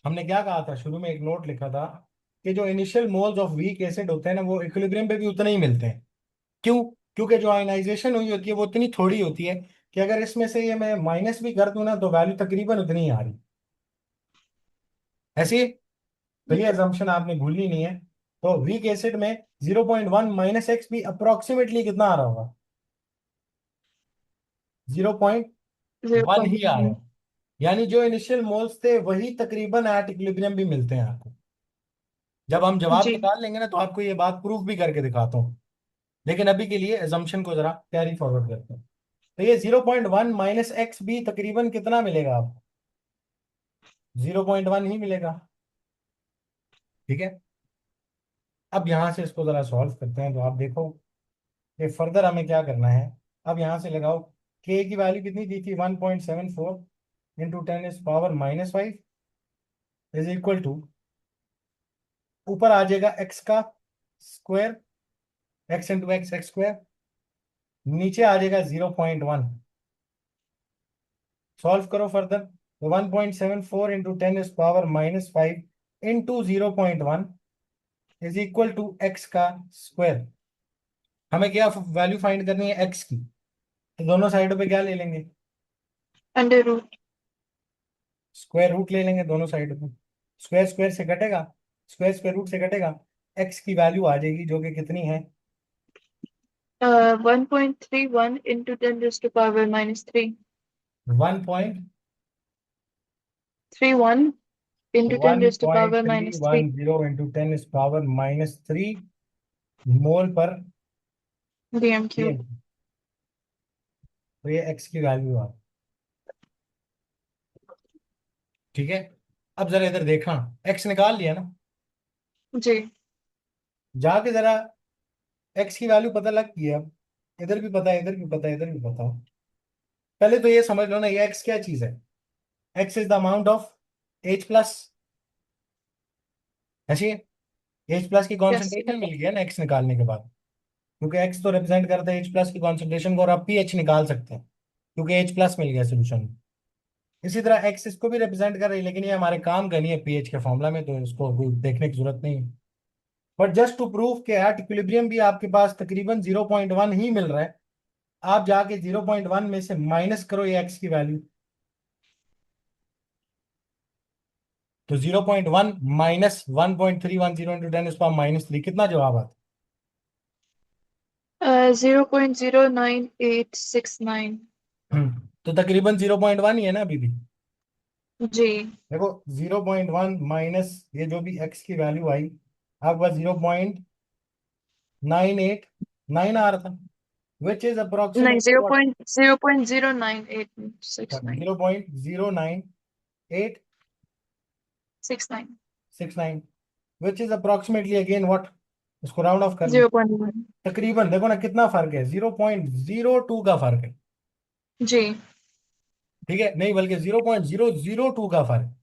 हमने क्या कहा था शुरू में, एक नोट लिखा था कि जो initial moles of weak acid होते हैं ना, वो इक्विलिब्रियम पे भी उतने ही मिलते हैं। क्यों? क्योंकि जो आयनाइजेशन हुई होती है वो इतनी थोड़ी होती है कि अगर इसमें से ये मैं माइनस भी कर दूं ना तो वैल्यू तकरीबन उतनी ही आ रही। ऐसी। तो ये अजम्पशन आपने भूलनी नहीं है। तो वीक एसिड में 0.1 माइनस एक्स भी अप्रोक्सीमेटली कितना आ रहा होगा, 0.1 ही आ रहा 0.1। है। यानी जो इनिशियल मोल्स थे वही तकरीबन एट इक्विलिब्रियम भी मिलते हैं आपको। जब हम जवाब जी। निकाल लेंगे ना तो आपको ये बात प्रूफ भी करके दिखाता हूँ, लेकिन अभी के लिए एजम्पशन को जरा कैरी फॉरवर्ड करते हैं। तो ये 0.1 माइनस एक्स भी तकरीबन कितना मिलेगा आपको, 0.1 ही मिलेगा। ठीक है, अब यहां से इसको जरा सॉल्व करते हैं, तो आप देखो कि फर्दर हमें क्या करना है। अब यहां से लगाओ, के की वैल्यू कितनी दी थी, 1.74 इंटू 10⁻⁻5 इज इक्वल टू, ऊपर आ जाएगा एक्स का square, X into X, X square, नीचे आ जाएगा 0.1। सॉल्व करो फर्दर, तो 1.74 into 10⁻⁻5 into 0.1 is equal to X का स्क्वायर। हमें क्या वैल्यू फाइंड करनी है एक्स की, तो दोनों साइडों पे क्या ले लेंगे, √। स्क्वायर रूट ले लेंगे दोनों साइड पे। स्क्वायर स्क्वायर से कटेगा, स्क्वायर स्क्वायर रूट से कटेगा, एक्स की वैल्यू आ जाएगी जो कि कितनी है, 1.31 × 10⁻³ 1.31 31 × 10⁻³ इंटू 10⁻³ मोल पर dm³। ये, तो ये एक्स की वैल्यू आ। ठीक है, अब जरा इधर देखा, एक्स निकाल लिया ना, जी। जाके जरा एक्स की वैल्यू पता लग गई है। अब इधर भी पता है, इधर भी पता है, इधर भी पता है। पहले तो ये समझ लो ना, ये एक्स क्या चीज है, x is the amount of H plus. ऐसी एच प्लस की यस। कॉन्सेंट्रेशन मिल गया ना एक्स निकालने के बाद, क्योंकि एक्स तो रिप्रेजेंट करता है एच प्लस की कॉन्सेंट्रेशन को, और आप पीएच निकाल सकते हैं क्योंकि एच प्लस मिल गया सोल्यूशन में। इसी तरह एक्स इसको भी रिप्रेजेंट कर रही है, लेकिन ये हमारे काम का नहीं है पीएच के फॉर्मूला में, तो इसको कोई देखने की जरूरत नहीं है। बट जस्ट टू प्रूव के एट इक्विलिब्रियम भी आपके पास तकरीबन 0.1 ही मिल रहा है, आप जाके 0.1 में से माइनस करो ये एक्स की वैल्यू, तो 0.1 माइनस 1.310 इंटू 10⁻³ कितना जवाब आता 0.09869। है? तो तकरीबन 0.1 ही है ना अभी भी। जी। देखो 0.1 माइनस ये जो भी x की वैल्यू आई आपके पास 0.989 आ रहा था, विच इज नहीं, approximately what? 0.09869। 0.09869 69। Which is approximately again what? इसको राउंड ऑफ कर ली 0.1। तकरीबन, देखो ना कितना फर्क है, 0.02 का फर्क है। जी। ठीक है, नहीं बल्कि 0.002 का फर्क,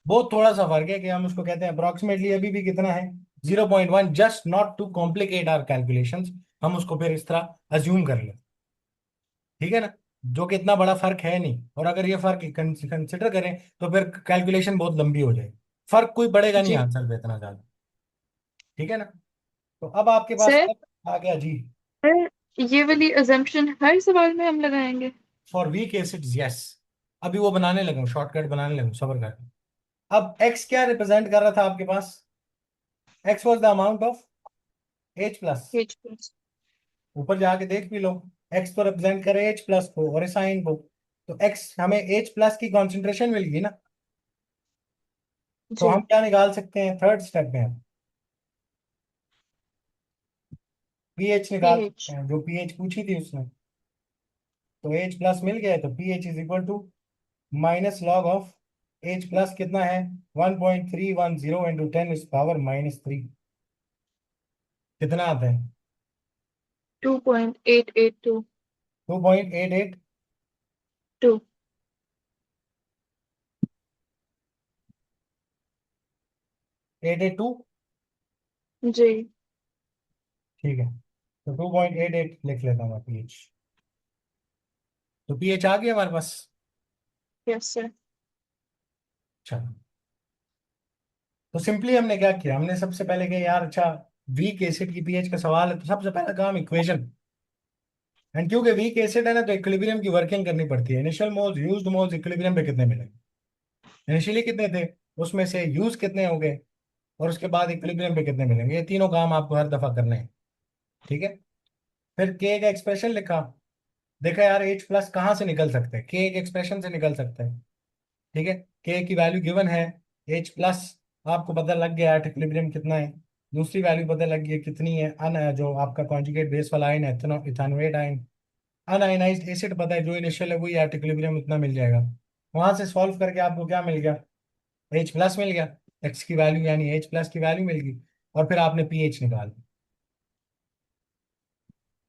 बहुत थोड़ा सा फर्क है कि हम उसको कहते हैं अप्रोक्सीमेटली। अभी भी कितना है? 0.1, just not to complicate our calculations, हम उसको फिर इस तरह अज्यूम कर लें। ठीक है ना, जो कि इतना बड़ा फर्क है नहीं, और अगर ये फर्क कंसिडर करें तो फिर कैलकुलेशन बहुत लंबी हो जाएगी। फर्क कोई पड़ेगा नहीं जी आंसर पे इतना ज्यादा। ठीक है ना, तो अब आपके पास सर, आ गया जी। ये वाली अजम्पशन हर सवाल में हम लगाएंगे? For weak acids yes. अभी वो बनाने लगा, शॉर्टकट बनाने लगा, सबर कर। अब x क्या रिप्रेजेंट कर रहा था आपके पास? x was the amount of H+। H+। ऊपर जाके देख भी लो, x तो रिप्रेजेंट करे H+ को और साइन को, तो x हमें H+ की कॉन्सेंट्रेशन मिल गई ना। तो जी। हम क्या निकाल सकते हैं थर्ड स्टेप में? pH निकाल सकते pH। हैं, जो pH पूछी थी उसने। तो H+ मिल गया है, तो pH is equal to minus log of H+ कितना है? 1.310 इंटू 10⁻³ कितना आता है? 2.882। 2.882। 2। जी। ठीक है, तो 2.88 लिख लेता हूँ pH। तो pH आ गया हमारे पास। Yes sir. अच्छा, तो सिंपली हमने क्या किया, हमने सबसे पहले कहा यार अच्छा वीक एसिड की pH का सवाल है, तो सबसे पहले काम इक्वेशन। एंड क्योंकि वीक एसिड है ना, तो इक्विलिब्रियम की वर्किंग करनी पड़ती है। Initial moles, used moles, equilibrium पे कितने मिलेंगे? इनिशियली कितने थे, उसमें से यूज कितने हो गए, और उसके बाद इक्विलिब्रियम पे कितने मिलेंगे। ये तीनों काम आपको हर दफा करने हैं। ठीक है, फिर के का एक्सप्रेशन लिखा। देखा यार H+ कहाँ से निकल सकते हैं? के एक एक्सप्रेशन से निकल सकते हैं। ठीक है, के की वैल्यू गिवन है H+, आपको पता लग गया है इक्विलिब्रियम कितना है। दूसरी वैल्यू पता लग गई है कितनी है, अन जो आपका कॉन्जुगेट बेस वाला आयन है, इथानोएट आयन। अनआयनाइज्ड एसिड पता है, जो इनिशियल है वही एट इक्विलिब्रियम उतना मिल जाएगा। वहां से सॉल्व करके आपको क्या मिल गया? H+ मिल गया, एक्स की वैल्यू यानी H+ की वैल्यू मिल गई, और फिर आपने pH निकाल।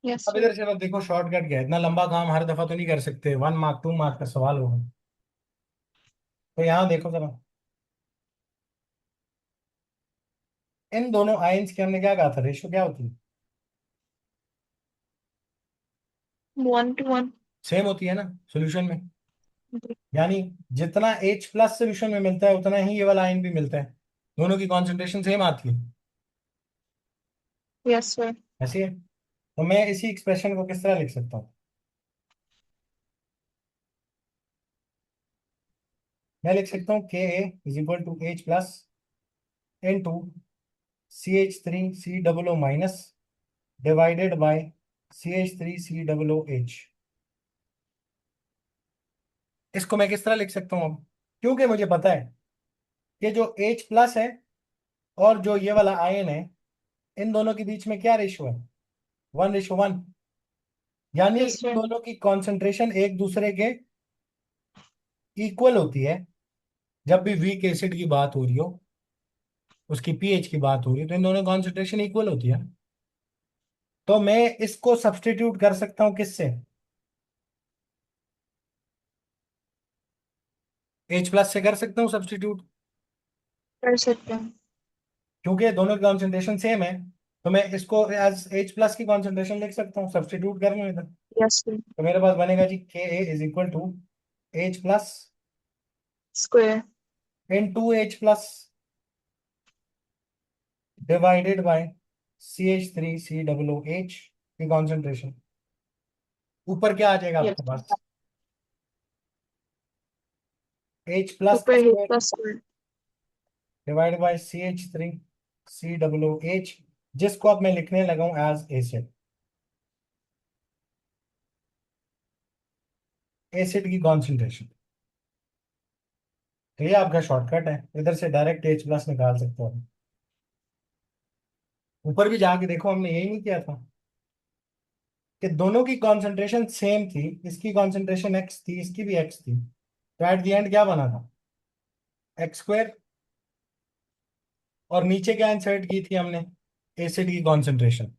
यस अब सर। इधर चलो देखो शॉर्टकट क्या है, इतना लंबा काम हर दफा तो नहीं कर सकते, 1 मार्क 2 मार्क का सवाल होगा। तो यहाँ देखो जरा, इन दोनों आयंस की हमने क्या कहा था, रेशियो क्या होती है? 1:1। सेम होती है ना सोल्यूशन में। यानी जितना H+ सोल्यूशन में मिलता है उतना ही ये वाला आयन भी मिलता है, दोनों की कॉन्सेंट्रेशन सेम आती है। Yes sir. ऐसे है, तो मैं इसी एक्सप्रेशन को किस तरह लिख सकता हूँ? मैं लिख सकता हूँ K is equal to H+ into CH3COO minus divided by CH3COOH। इसको मैं किस तरह लिख सकता हूँ अब? क्योंकि मुझे पता है कि जो H+ है और जो ये वाला आयन है, इन दोनों के बीच में क्या रेशियो है? 1:1। यानी यस इन सर। दोनों की कॉन्सेंट्रेशन एक दूसरे के इक्वल होती है। जब भी वीक एसिड की बात हो रही हो, उसकी pH की बात हो रही है, तो इन दोनों कॉन्सेंट्रेशन इक्वल होती है। तो मैं इसको सब्स्टिट्यूट कर सकता हूँ किससे? H+ से कर सकता हूँ सब्स्टिट्यूट, कर सकते हैं। क्योंकि दोनों की कॉन्सेंट्रेशन सेम है। तो मैं इसको एज H+ की कॉन्सेंट्रेशन लिख सकता हूँ, सब्स्टिट्यूट कर लूँ इधर। Yes sir. तो मेरे पास बनेगा जी K is equal to H+ square. In 2H+ divided by CH3COOH की कॉन्सेंट्रेशन। ऊपर क्या आ जाएगा यस। आपके पास? H+ का ऊपर H square plus square. Divide by CH3COOH, जिसको अब मैं लिखने लगा हूं एज एसिड। एसिड की कॉन्सेंट्रेशन, तो ये आपका शॉर्टकट है, इधर से डायरेक्ट H प्लस निकाल सकते हो। ऊपर भी जाके देखो, हमने यही नहीं किया था कि दोनों की कॉन्सेंट्रेशन सेम थी, इसकी कॉन्सेंट्रेशन x थी, इसकी भी x थी, तो एट द एंड क्या बना था, x² और नीचे क्या इंसर्ट की थी हमने, एसिड की कॉन्सेंट्रेशन,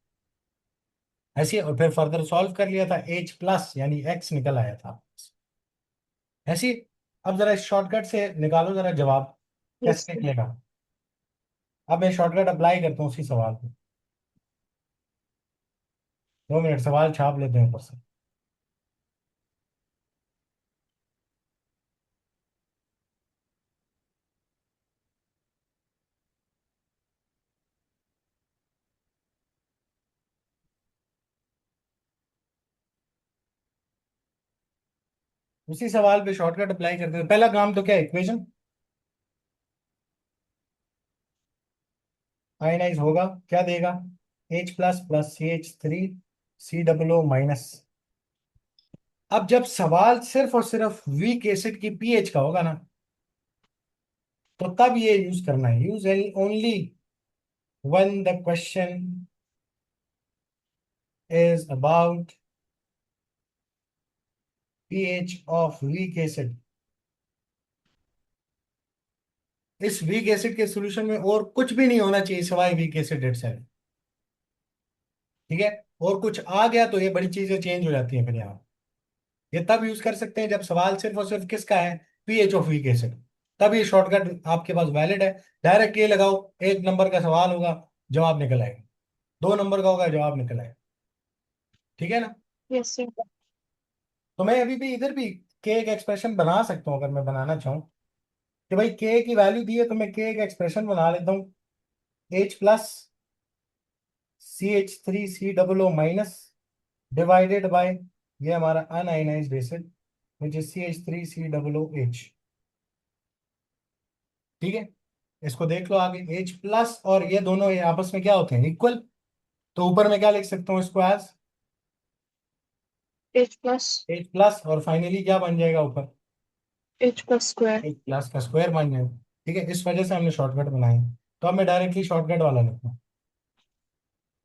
ऐसे, और फिर फर्दर सॉल्व कर लिया था, H प्लस यानी x निकल आया था ऐसे। अब जरा इस शॉर्टकट से निकालो जरा जवाब, यस कैसे निकलेगा। अब मैं शॉर्टकट अप्लाई करता हूँ उसी सवाल पे, 2 मिनट सवाल छाप लेते हैं ऊपर से। उसी सवाल पे शॉर्टकट अप्लाई करते हैं। पहला काम तो क्या है, इक्वेशन आयनाइज होगा, क्या देगा, H plus plus CH3 COO minus. अब जब सवाल सिर्फ और सिर्फ वीक एसिड की पीएच का होगा ना, तो तब ये यूज करना है, use only when the question is about pH of weak acid। इस वीक एसिड के सॉल्यूशन में और कुछ भी नहीं होना चाहिए सिवाय वीक एसिड इटसेल्फ, ठीक है। और कुछ आ गया तो ये बड़ी चीजें चेंज हो जाती हैं फिर यहाँ। ये तब यूज कर सकते हैं जब सवाल सिर्फ और सिर्फ किसका है, पीएच ऑफ वीक एसिड, तब ये शॉर्टकट आपके पास वैलिड है। डायरेक्ट ये लगाओ, 1 नंबर का सवाल होगा, जवाब निकल आएगा, 2 नंबर का होगा, जवाब निकल आएगा, ठीक है ना। Yes sir. तो मैं अभी भी इधर भी के एक एक्सप्रेशन बना सकता हूँ, अगर मैं बनाना चाहूँ कि भाई के की वैल्यू दी है, तो मैं के एक एक्सप्रेशन बना लेता हूँ, H plus CH3COO minus divided bye ये हमारा un-ionised acid which is CH3COOH, ठीक है। इसको देख लो आगे, H प्लस और ये दोनों ये आपस में क्या होते हैं, इक्वल, तो ऊपर में क्या लिख सकता हूँ इसको as H plus H plus, और फाइनली क्या बन जाएगा ऊपर, H plus square. H plus का स्क्वायर बन जाएगा, ठीक है। इस वजह से हमने शॉर्टकट बनाए, तो अब मैं डायरेक्टली शॉर्टकट वाला लिखता हूँ।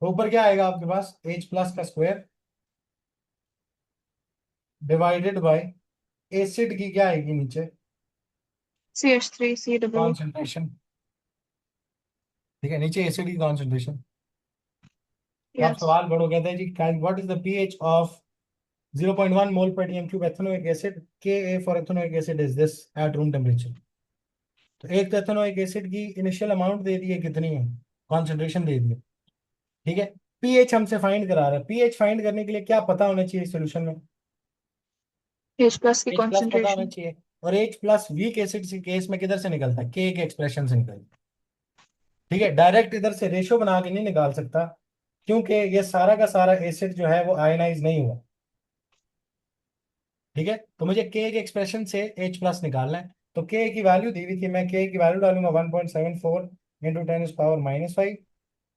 तो ऊपर क्या आएगा आपके पास, H प्लस का स्क्वायर डिवाइडेड बाय एसिड की क्या आएगी नीचे, CH3COO। कॉन्सेंट्रेशन, ठीक है, नीचे एसिड की कॉन्सेंट्रेशन। तो आप यस। सवाल पढ़ो, कहते हैं जी what is the pH of 0.1 mole per dm cube ethanoic acid, Ka for ethanoic acid is this at room temperature. तो एक तो एथेनोइक एसिड की इनिशियल अमाउंट दे दी है, कितनी है, कॉन्सेंट्रेशन दे दी है, ठीक है। पीएच हमसे फाइंड करा रहा है, पीएच फाइंड करने के लिए क्या पता होना चाहिए सॉल्यूशन में, H प्लस की H प्लस पता होना कॉन्सेंट्रेशन। चाहिए। और H प्लस वीक एसिड के केस में किधर से निकलता है, के एक्सप्रेशन से निकलता है, ठीक है। डायरेक्ट इधर से रेशो बना के नहीं निकाल सकता, क्योंकि ये सारा का सारा एसिड जो है वो आयनाइज नहीं हुआ, ठीक है। तो मुझे के के एक्सप्रेशन से H प्लस निकालना है, तो के की वैल्यू दी हुई थी, मैं के की वैल्यू डालूंगा 1.74 into 10⁻⁵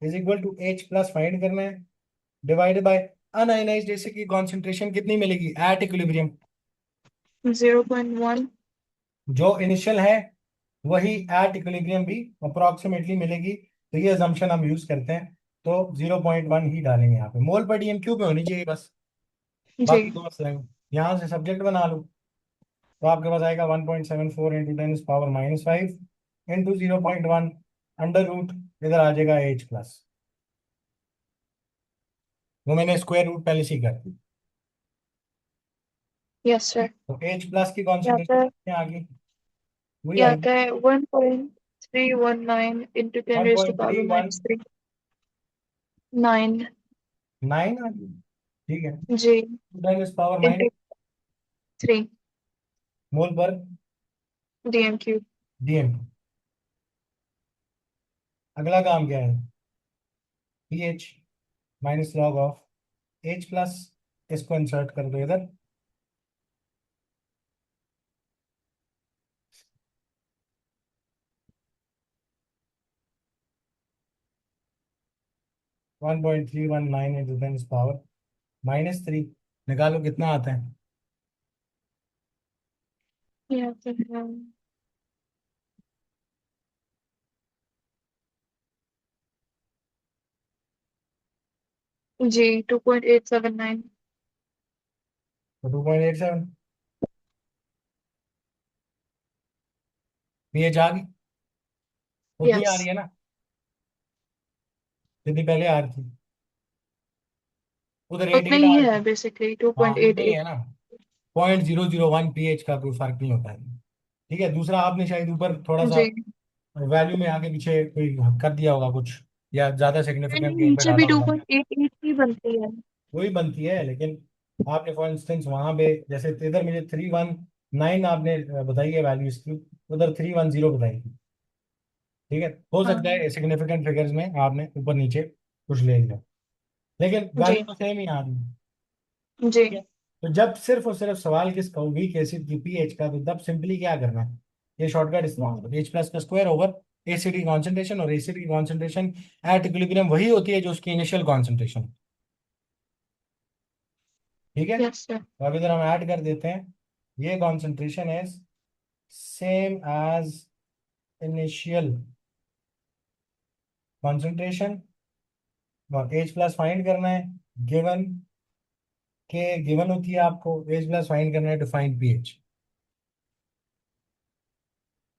is equal to H plus find करना है, डिवाइडेड बाय अनआयनाइज्ड एसिड की कॉन्सेंट्रेशन कितनी मिलेगी एट इक्विलिब्रियम, 0.1। जो इनिशियल है वही एट इक्विलिब्रियम भी अप्रोक्सीमेटली मिलेगी, तो ये अजम्पशन हम यूज करते हैं। तो 0.1 ही डालेंगे यहाँ पे, मोल पर डीएम क्यूब में होनी चाहिए बस, जी। बाकी दो मसले हैं। यहाँ से सब्जेक्ट बना लो, तो आपके पास आएगा 1.74 इंटू 10⁻⁵ इंटू 0.1 अंडर रूट, इधर आ जाएगा H प्लस, वो मैंने स्क्वायर रूट पहले से ही कर दी। Yes sir. तो H प्लस की यहाँ कॉन्सेंट्रेशन पे कितनी आ गई, वही यहाँ आएगी पे 1.319 इंटू 10⁻³ 3 9। 9 आ गई, ठीक है। जी। 10⁻⁻, इंटू 3 मोल पर DM³ डीएम। अगला काम क्या है, pH minus log of H plus, इसको इंसर्ट कर दो इधर, 1.319 इंटू 10 पावर -3, निकालो कितना आता है। या तो है जी 2.879। तो 2.87 पीएच आ गई, उतनी आ यस रही है ना जितनी पहले आ रही थी, उधर रेट उतने एट ही आ रही है थी। बेसिकली हाँ उतनी ही 2.88। है ना, 0.001 पीएच का कोई फर्क नहीं होता है। ठीक है, दूसरा आपने शायद ऊपर थोड़ा सा जी वैल्यू में आगे पीछे कोई कर दिया होगा कुछ, या ज्यादा नहीं सिग्निफिकेंट नहीं, कहीं पे नीचे भी डाला होगा। 2.88 ही बनती है। वही बनती है, लेकिन आपने फॉर इंस्टेंस वहां पे जैसे इधर मुझे 319 आपने बताई है वैल्यू इसकी, उधर 310 बताई थी। ठीक है, हो सकता हाँ है सिग्निफिकेंट फिगर्स में आपने ऊपर नीचे कुछ ले लिया, लेकिन वैल्यू जी तो सेम ही आ रही है। जी ठीक है, तो जब सिर्फ और सिर्फ सवाल किसका वीक एसिड की पीएच का, तो तब सिंपली क्या करना है, ये शॉर्टकट इस्तेमाल करो, H प्लस का स्क्वायर ओवर एसिड की कॉन्सेंट्रेशन, और एसिड की कॉन्सेंट्रेशन एट इक्विलिब्रियम वही होती है जो उसकी इनिशियल कॉन्सेंट्रेशन। ठीक है, यस सर। तो अब इधर हम ऐड कर देते हैं, ये concentration is same as initial concentration, और H प्लस फाइंड करना है, गिवन के गिवन होती है आपको, H प्लस फाइंड करना है टू फाइंड पीएच।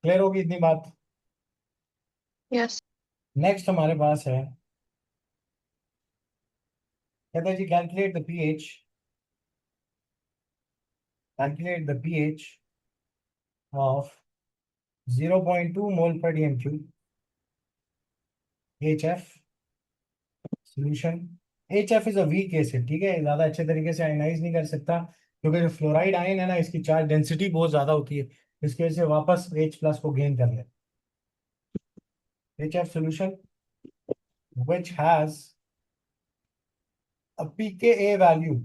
क्लियर होगी इतनी बात। यस नेक्स्ट हमारे पास है, कहता है जी calculate the pH, calculate the pH of 0.2 mole per dm cube HF solution. HF is a weak acid, ठीक है, ज्यादा अच्छे तरीके से आयनाइज नहीं कर सकता, क्योंकि जो फ्लोराइड आयन है ना, इसकी चार्ज डेंसिटी बहुत ज्यादा होती है, इसकी वजह से वापस H प्लस को गेन कर ले। HF solution which has a pKa value,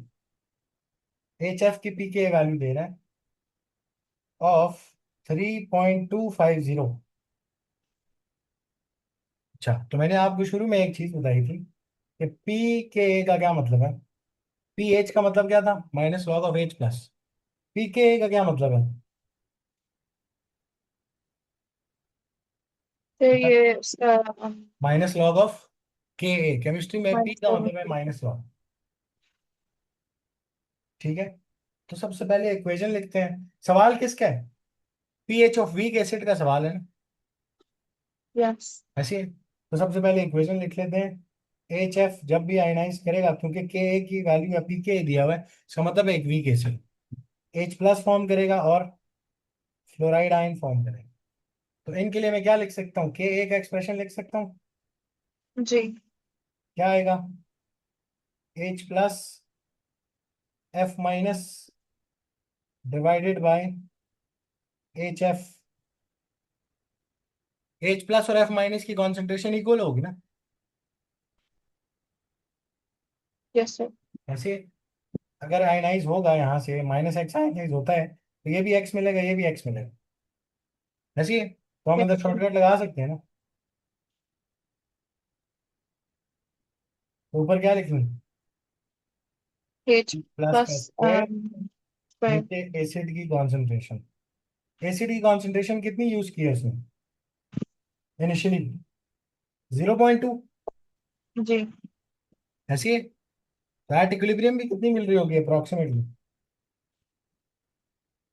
HF की pKa वैल्यू दे रहा है ऑफ 3.250। अच्छा, तो मैंने आपको शुरू में एक चीज बताई थी कि pKa का क्या मतलब है। pH का मतलब क्या था, minus log of H plus. pKa का क्या मतलब है, तो ये उसका minus log of Ka। Chemistry में P माइनस का करना मतलब है है। Minus log. ठीक है, तो सबसे पहले इक्वेशन लिखते हैं, सवाल किसका है, पीएच ऑफ वीक एसिड का सवाल है ना, यस ऐसे ही। तो सबसे पहले इक्वेशन लिख लेते हैं, एच एफ जब भी आयनाइज करेगा, क्योंकि के ए की वैल्यू या पी के दिया हुआ है, इसका मतलब है एक weak acid, H plus form करेगा और फ्लोराइड आयन फॉर्म करेगा। तो इनके लिए मैं क्या लिख सकता हूँ, के ए का एक्सप्रेशन लिख सकता हूँ, जी क्या आएगा, H plus F minus divided by H F. H plus और एफ माइनस की कॉन्सेंट्रेशन इक्वल होगी ना, यस सर। ऐसे अगर आयनाइज होगा यहाँ से -x आयनाइज होता है, तो ये भी x मिलेगा, ये भी x मिलेगा, ऐसे ही। तो हम इधर यस सर। शॉर्टकट लगा सकते हैं ना, तो ऊपर क्या लिख लूँ, एच प्लस का प्लस स्क्वायर, पर नीचे एसिड की कॉन्सेंट्रेशन। एसिड की कॉन्सेंट्रेशन कितनी यूज की है उसने इनिशियली, 0.2, जी ऐसी है। फ्लैट इक्विलिब्रियम भी कितनी मिल रही होगी अप्रोक्सीमेटली,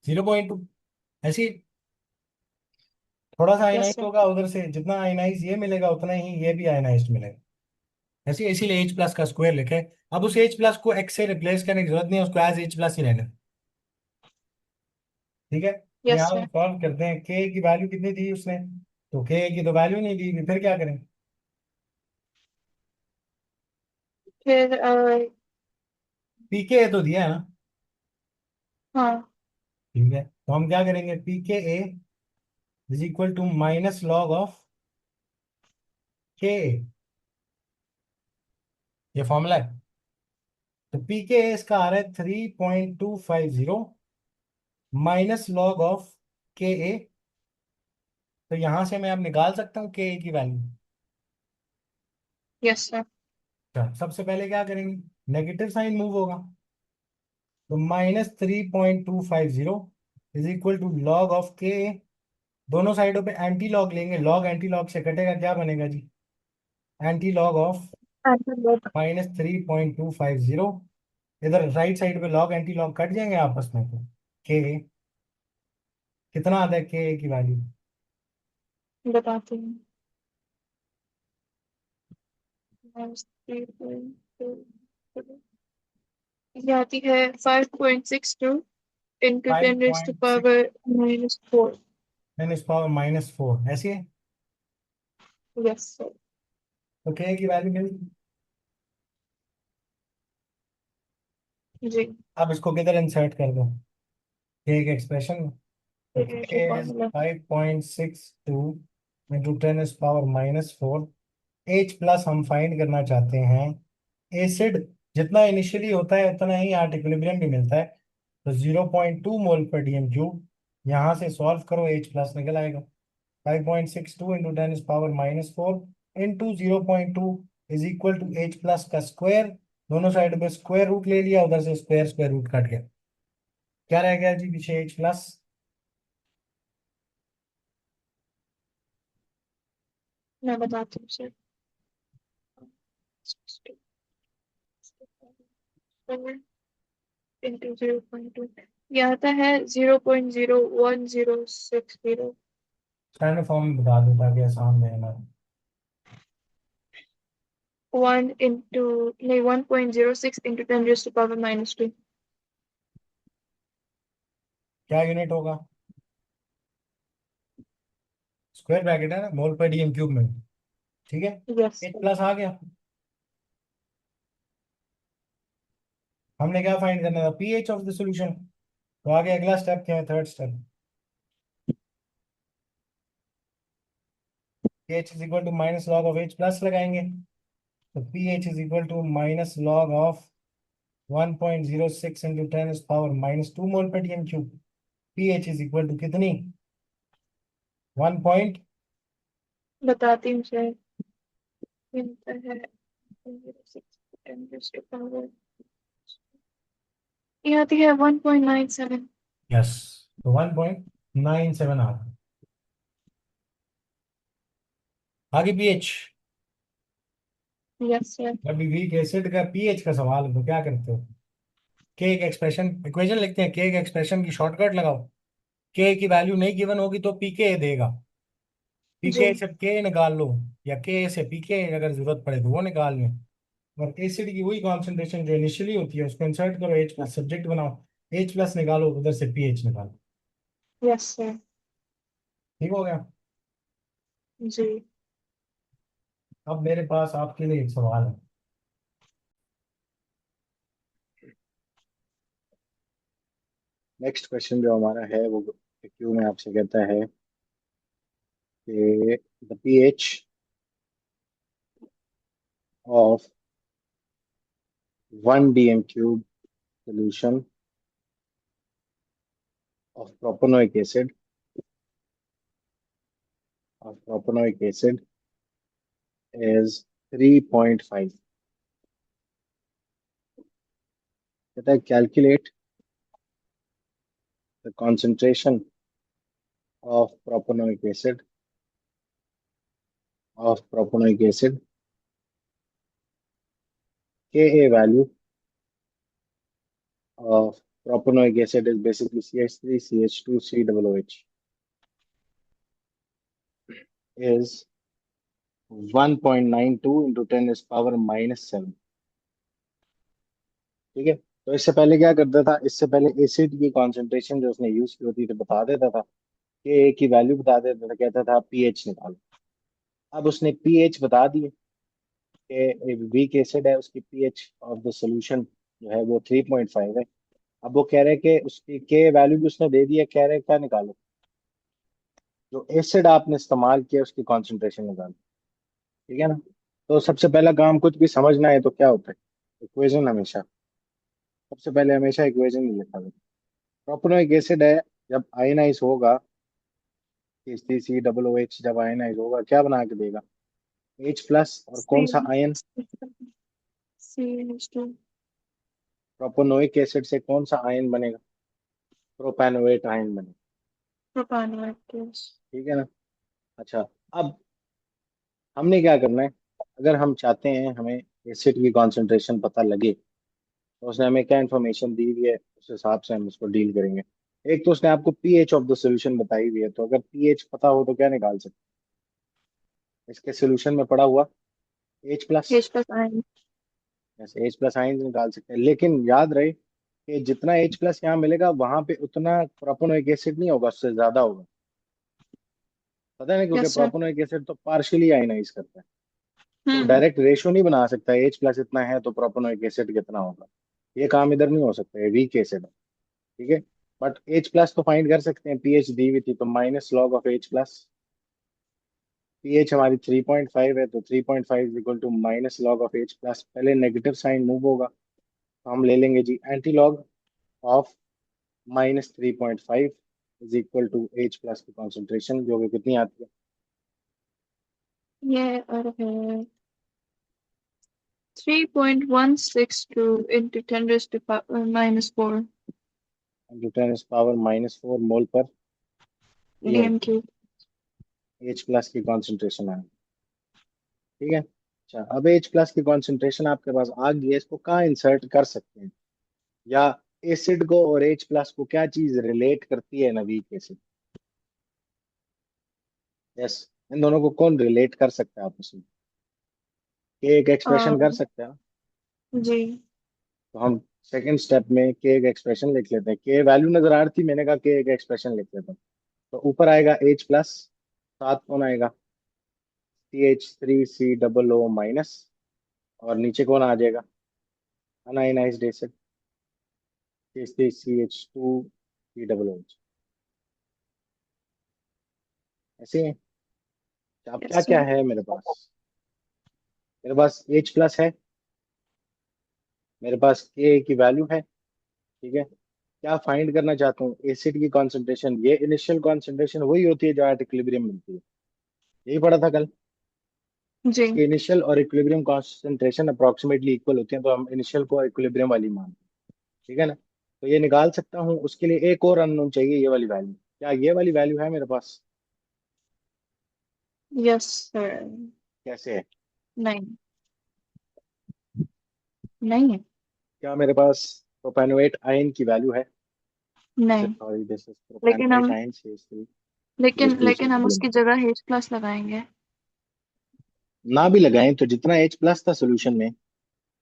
0.2, ऐसी। थोड़ा सा यस आयनाइज सर। होगा उधर से, जितना आयनाइज ये मिलेगा उतना ही ये भी आयनाइज मिलेगा, ऐसे इसीलिए एच प्लस का स्क्वायर लिखे। अब उस एच प्लस को एक्स से रिप्लेस करने की जरूरत नहीं है, उसको एज एच प्लस ही रहने। ठीक है, तो यस यहाँ हम सर। सॉल्व करते हैं, के की वैल्यू कितनी दी उसने, तो के की तो वैल्यू नहीं दी, फिर क्या करें, फिर पीके तो दिया है ना। हाँ ठीक है, तो हम क्या करेंगे, p K a is equal to minus log of K, ये फॉर्मूला है। तो पी के ए इसका आ रहा है 3.250 माइनस लॉग ऑफ के ए। तो यहां से मैं अब निकाल सकता हूँ के ए की वैल्यू, यस सर। अच्छा, सबसे पहले क्या करेंगे, नेगेटिव साइन मूव होगा, तो -3.250 is equal to log of K. दोनों साइडों पे एंटी लॉग लेंगे, लॉग एंटी लॉग से कटेगा, क्या बनेगा जी, एंटी लॉग ऑफ -3.250। इधर राइट साइड पे लॉग एंटी लॉग कट जाएंगे आपस में, तो के कितना आता है के की वैल्यू, बताती हूँ। -3.2 ये आती है 5.62 इंटू 10 raised to 5.6 power -4। 10⁻⁻⁴ ऐसी है। Yes sir. तो के की वैल्यू मिल, जी। अब इसको किधर इंसर्ट कर दो, के एक एक्सप्रेशन में। तो ये के is formula 5.62 into 10⁻⁻⁴। H plus हम फाइंड करना चाहते हैं। एसिड जितना इनिशियली होता है उतना ही यहाँ इक्विलिब्रियम भी मिलता है, तो 0.2 मोल पर डीएम क्यूब। यहाँ से सॉल्व करो, एच प्लस निकल आएगा। 5.62 into 10⁻⁻⁴ into 0.2 is equal to H plus का स्क्वायर। दोनों साइड में स्क्वायर रूट ले लिया, उधर से स्क्वायर स्क्वायर रूट कट गया, क्या रह गया जी पीछे, एच प्लस। मैं बताती हूँ सर। इंटू 0.2 ये आता है 0.01060। स्टैंडर्ड फॉर्म में बता दो ताकि आसान रहे हमारा। 1 इंटू नहीं 1.06 इंटू 10 raised to power -2। क्या यूनिट होगा, स्क्वायर ब्रैकेट है ना, मोल पर डीएम क्यूब में, ठीक है। Yes H sir. प्लस आ गया। हमने क्या फाइंड करना था, पीएच ऑफ द सॉल्यूशन। तो आगे अगला स्टेप क्या है, third step, pH is equal to minus log of H plus लगाएंगे। तो pH is equal to minus log of 1.06 into 10⁻⁻² mole per dm cube. pH is equal to कितनी, 1 पॉइंट, बताती हूँ सर। मिलता है 10 raised to power ये आती है 1.97। यस, तो 1.97 आ रहा। आगे pH, यस सर। अभी वीक एसिड का pH का सवाल है तो क्या करते हो, के एक एक्सप्रेशन इक्वेशन लिखते हैं, के एक एक्सप्रेशन की शॉर्टकट लगाओ। के की वैल्यू नहीं गिवन होगी तो पीके देगा, जी। पीके से के निकाल लो, या के से पीके अगर जरूरत पड़े तो वो निकाल लें। और एसिड की वही कॉन्सेंट्रेशन जो इनिशियली होती है उसको इंसर्ट करो, एच प्लस सब्जेक्ट बनाओ, एच प्लस निकालो, उधर से पीएच निकालो। Yes sir. ठीक हो गया। जी। अब मेरे पास आपके लिए एक सवाल है। नेक्स्ट क्वेश्चन जो हमारा है वो क्यू में आपसे कहता है कि the pH of 1 dm³ solution of propanoic acid is 3.5. कहता है calculate the concentration of propanoic acid. Ka value of propanoic acid is basically CH3 CH2 COOH is 1.92 into 10 is power -7। ठीक है, तो इससे पहले क्या करता था, इससे पहले एसिड की कॉन्सेंट्रेशन जो उसने यूज की होती थी बता देता था, के की वैल्यू बता देता था, कहता था पीएच निकालो। अब उसने पीएच बता दिए कि वीक एसिड है, उसकी पीएच ऑफ द सॉल्यूशन जो है वो 3.5 है। अब वो कह रहे हैं कि उसकी के वैल्यू भी उसने दे दिया, कह रहे हैं क्या निकालो, जो एसिड आपने इस्तेमाल किया उसकी कॉन्सेंट्रेशन निकालो। ठीक है ना। तो सबसे पहला काम, कुछ भी समझना है तो क्या होता है, इक्वेशन हमेशा, सबसे पहले हमेशा इक्वेशन ही लिखा जाता है। प्रोपेनोइक एसिड है, जब आयनाइज होगा, CCOOH जब आयनाइज होगा क्या बना के देगा, H प्लस, और कौन सा आयन, CH2 प्रोपोनोइक एसिड से कौन सा आयन बनेगा? प्रोपेनोएट आयन बनेगा। propanoate gas. ठीक है ना? अच्छा, अब हमने क्या करना है, अगर हम चाहते हैं हमें एसिड की कॉन्सेंट्रेशन पता लगे, तो उसने हमें क्या इन्फॉर्मेशन दी हुई है, उस हिसाब से हम उसको डील करेंगे। एक तो उसने आपको पीएच ऑफ द सॉल्यूशन बताई हुई है, तो अगर पीएच पता हो तो क्या निकाल सकते हैं? इसके सॉल्यूशन में पड़ा हुआ H plus, H plus ion. जैसे H प्लस आयन निकाल सकते हैं, लेकिन याद रहे कि जितना H प्लस यहाँ मिलेगा वहां पे उतना प्रोपेनोइक एसिड नहीं होगा, उससे ज्यादा होगा। पता है ना, क्योंकि Yes, sir. प्रोपेनोइक एसिड तो पार्शियली आयनाइज करता है, तो Hmm. डायरेक्ट रेशियो नहीं बना सकता H प्लस इतना है तो प्रोपेनोइक एसिड कितना होगा। ये काम इधर नहीं हो सकता, है वीक एसिड है। ठीक है, बट H प्लस तो फाइंड कर सकते हैं, पीएच दी हुई थी तो minus log of H plus. PH हमारी 3.5 है, तो 3.5 is equal to minus log of H plus. पहले नेगेटिव साइन मूव होगा, तो हम ले लेंगे जी anti log of -3.5 is equal to H plus की कॉन्सेंट्रेशन, जो कि कितनी आती है? Yeah, 3.162 into 10 raised to power minus 4 10⁻⁴ मोल पर dm dm, cube. H plus की कॉन्सेंट्रेशन है। ठीक है, अच्छा अब H प्लस की कॉन्सेंट्रेशन आपके पास आ गई है, इसको कहाँ इंसर्ट कर सकते हैं, या एसिड को और H प्लस को क्या चीज रिलेट करती है ना, वीक एसिड? यस, इन दोनों को कौन रिलेट कर सकता है आपस में? के एक एक्सप्रेशन कर Um, सकते हैं। G. तो हम सेकंड स्टेप में के एक एक्सप्रेशन लिख लेते हैं। के वैल्यू नजर आ रही थी, मैंने कहा के एक एक्सप्रेशन लिख लेते हैं। तो ऊपर आएगा H प्लस, साथ कौन आएगा? CH3C माइनस, और नीचे कौन आ जाएगा? Un-ionised acid CH2C। ऐसे ही। अब क्या Yes, क्या sir. है मेरे पास? मेरे पास H प्लस है, मेरे पास के की वैल्यू है। ठीक है, क्या फाइंड करना चाहता हूँ? एसिड की कॉन्सेंट्रेशन। ये इनिशियल कॉन्सेंट्रेशन वही होती है जो एट इक्विलिब्रियम मिलती है, यही पढ़ा था कल। G. इसकी इनिशियल और इक्विलिब्रियम कॉन्सेंट्रेशन अप्रोक्सीमेटली इक्वल होती है, तो हम इनिशियल को इक्विलिब्रियम वाली मानते हैं। ठीक है ना? तो ये निकाल सकता हूँ, उसके लिए एक और अननोन चाहिए, ये वाली वैल्यू। क्या ये वाली वैल्यू है मेरे पास? Yes, sir. कैसे है? 9. 9. क्या मेरे पास प्रोपेनोएट आयन की वैल्यू है? जैसे 9. सॉरी, दिस इज लेकिन प्रोपेनोएट हम आयन CH3 लेकिन CH2 लेकिन हम उसकी जगह H plus लगाएंगे. ना भी लगाएं तो जितना H प्लस था सोल्यूशन में,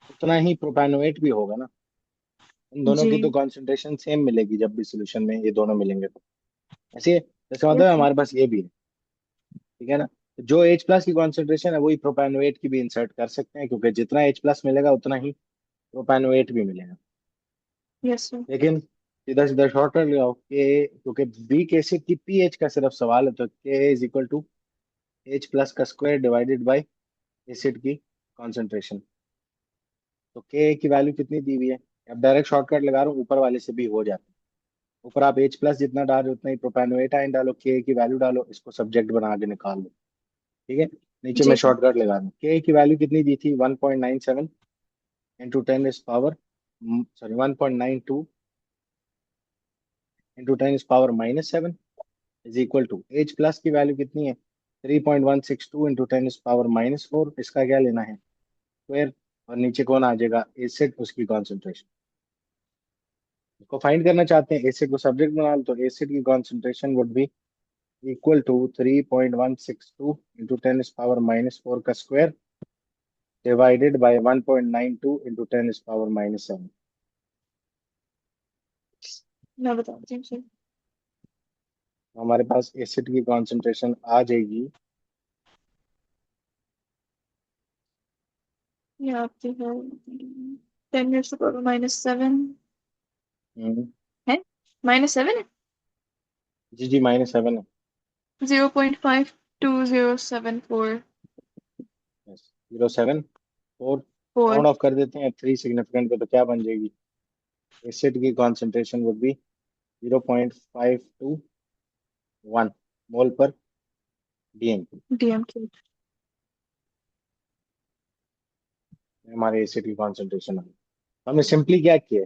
उतना ही प्रोपेनोएट भी होगा ना। इन दोनों की तो G. कॉन्सेंट्रेशन सेम मिलेगी जब भी सोल्यूशन में ये दोनों मिलेंगे तो। ऐसे जैसे मतलब Yes, है, sir. हमारे पास ये भी है। ठीक है ना? तो जो H प्लस की कॉन्सेंट्रेशन है वही प्रोपेनोएट की भी इंसर्ट कर सकते हैं, क्योंकि जितना H प्लस मिलेगा उतना ही प्रोपेनोएट भी मिलेगा। Yes, sir. लेकिन सीधा सीधा शॉर्टकट लगाओ के, क्योंकि वीक एसिड की पीएच का सिर्फ सवाल है, तो K is equal to H plus का स्क्वायर डिवाइडेड बाय एसिड की कॉन्सेंट्रेशन। तो के की वैल्यू कितनी दी हुई है? अब डायरेक्ट शॉर्टकट लगा रहा हूँ, ऊपर वाले से भी हो जाता है। ऊपर आप H प्लस जितना डाल रहे हो उतना ही प्रोपेनोएट आयन डालो, के की वैल्यू डालो, इसको सब्जेक्ट बना के निकाल लो। ठीक है, नीचे मैं G. शॉर्टकट लगा रहा हूँ। के की वैल्यू कितनी दी थी? 1.97 into 10 is power, sorry 1.92 into 10 is power -7 is equal to H plus की वैल्यू कितनी है? 3.162 इंटू 10 इज पावर -4। इसका क्या लेना है? स्क्वायर, और नीचे कौन आ जाएगा? एसिड, उसकी कॉन्सेंट्रेशन। इसको फाइंड करना चाहते हैं, एसिड को सब्जेक्ट बना लो, तो एसिड की concentration would be equal to 3.162 into 10 is power -4 का square divided by 1.92 into 10 is power -7। मैं बताती हूँ सर. हमारे पास एसिड की कॉन्सेंट्रेशन आ जाएगी, ये आपकी है 10 raised to power minus 7 हम्म, है. -7 है. जी जी -7 है। 0.52074 0.7 4 4. राउंड ऑफ कर देते हैं 3 सिग्निफिकेंट पे, तो क्या बन जाएगी? एसिड की concentration would B 0.521 mole per DM. dm cube. हमारे एसिड की कॉन्सेंट्रेशन आई। हमने सिंपली क्या किया,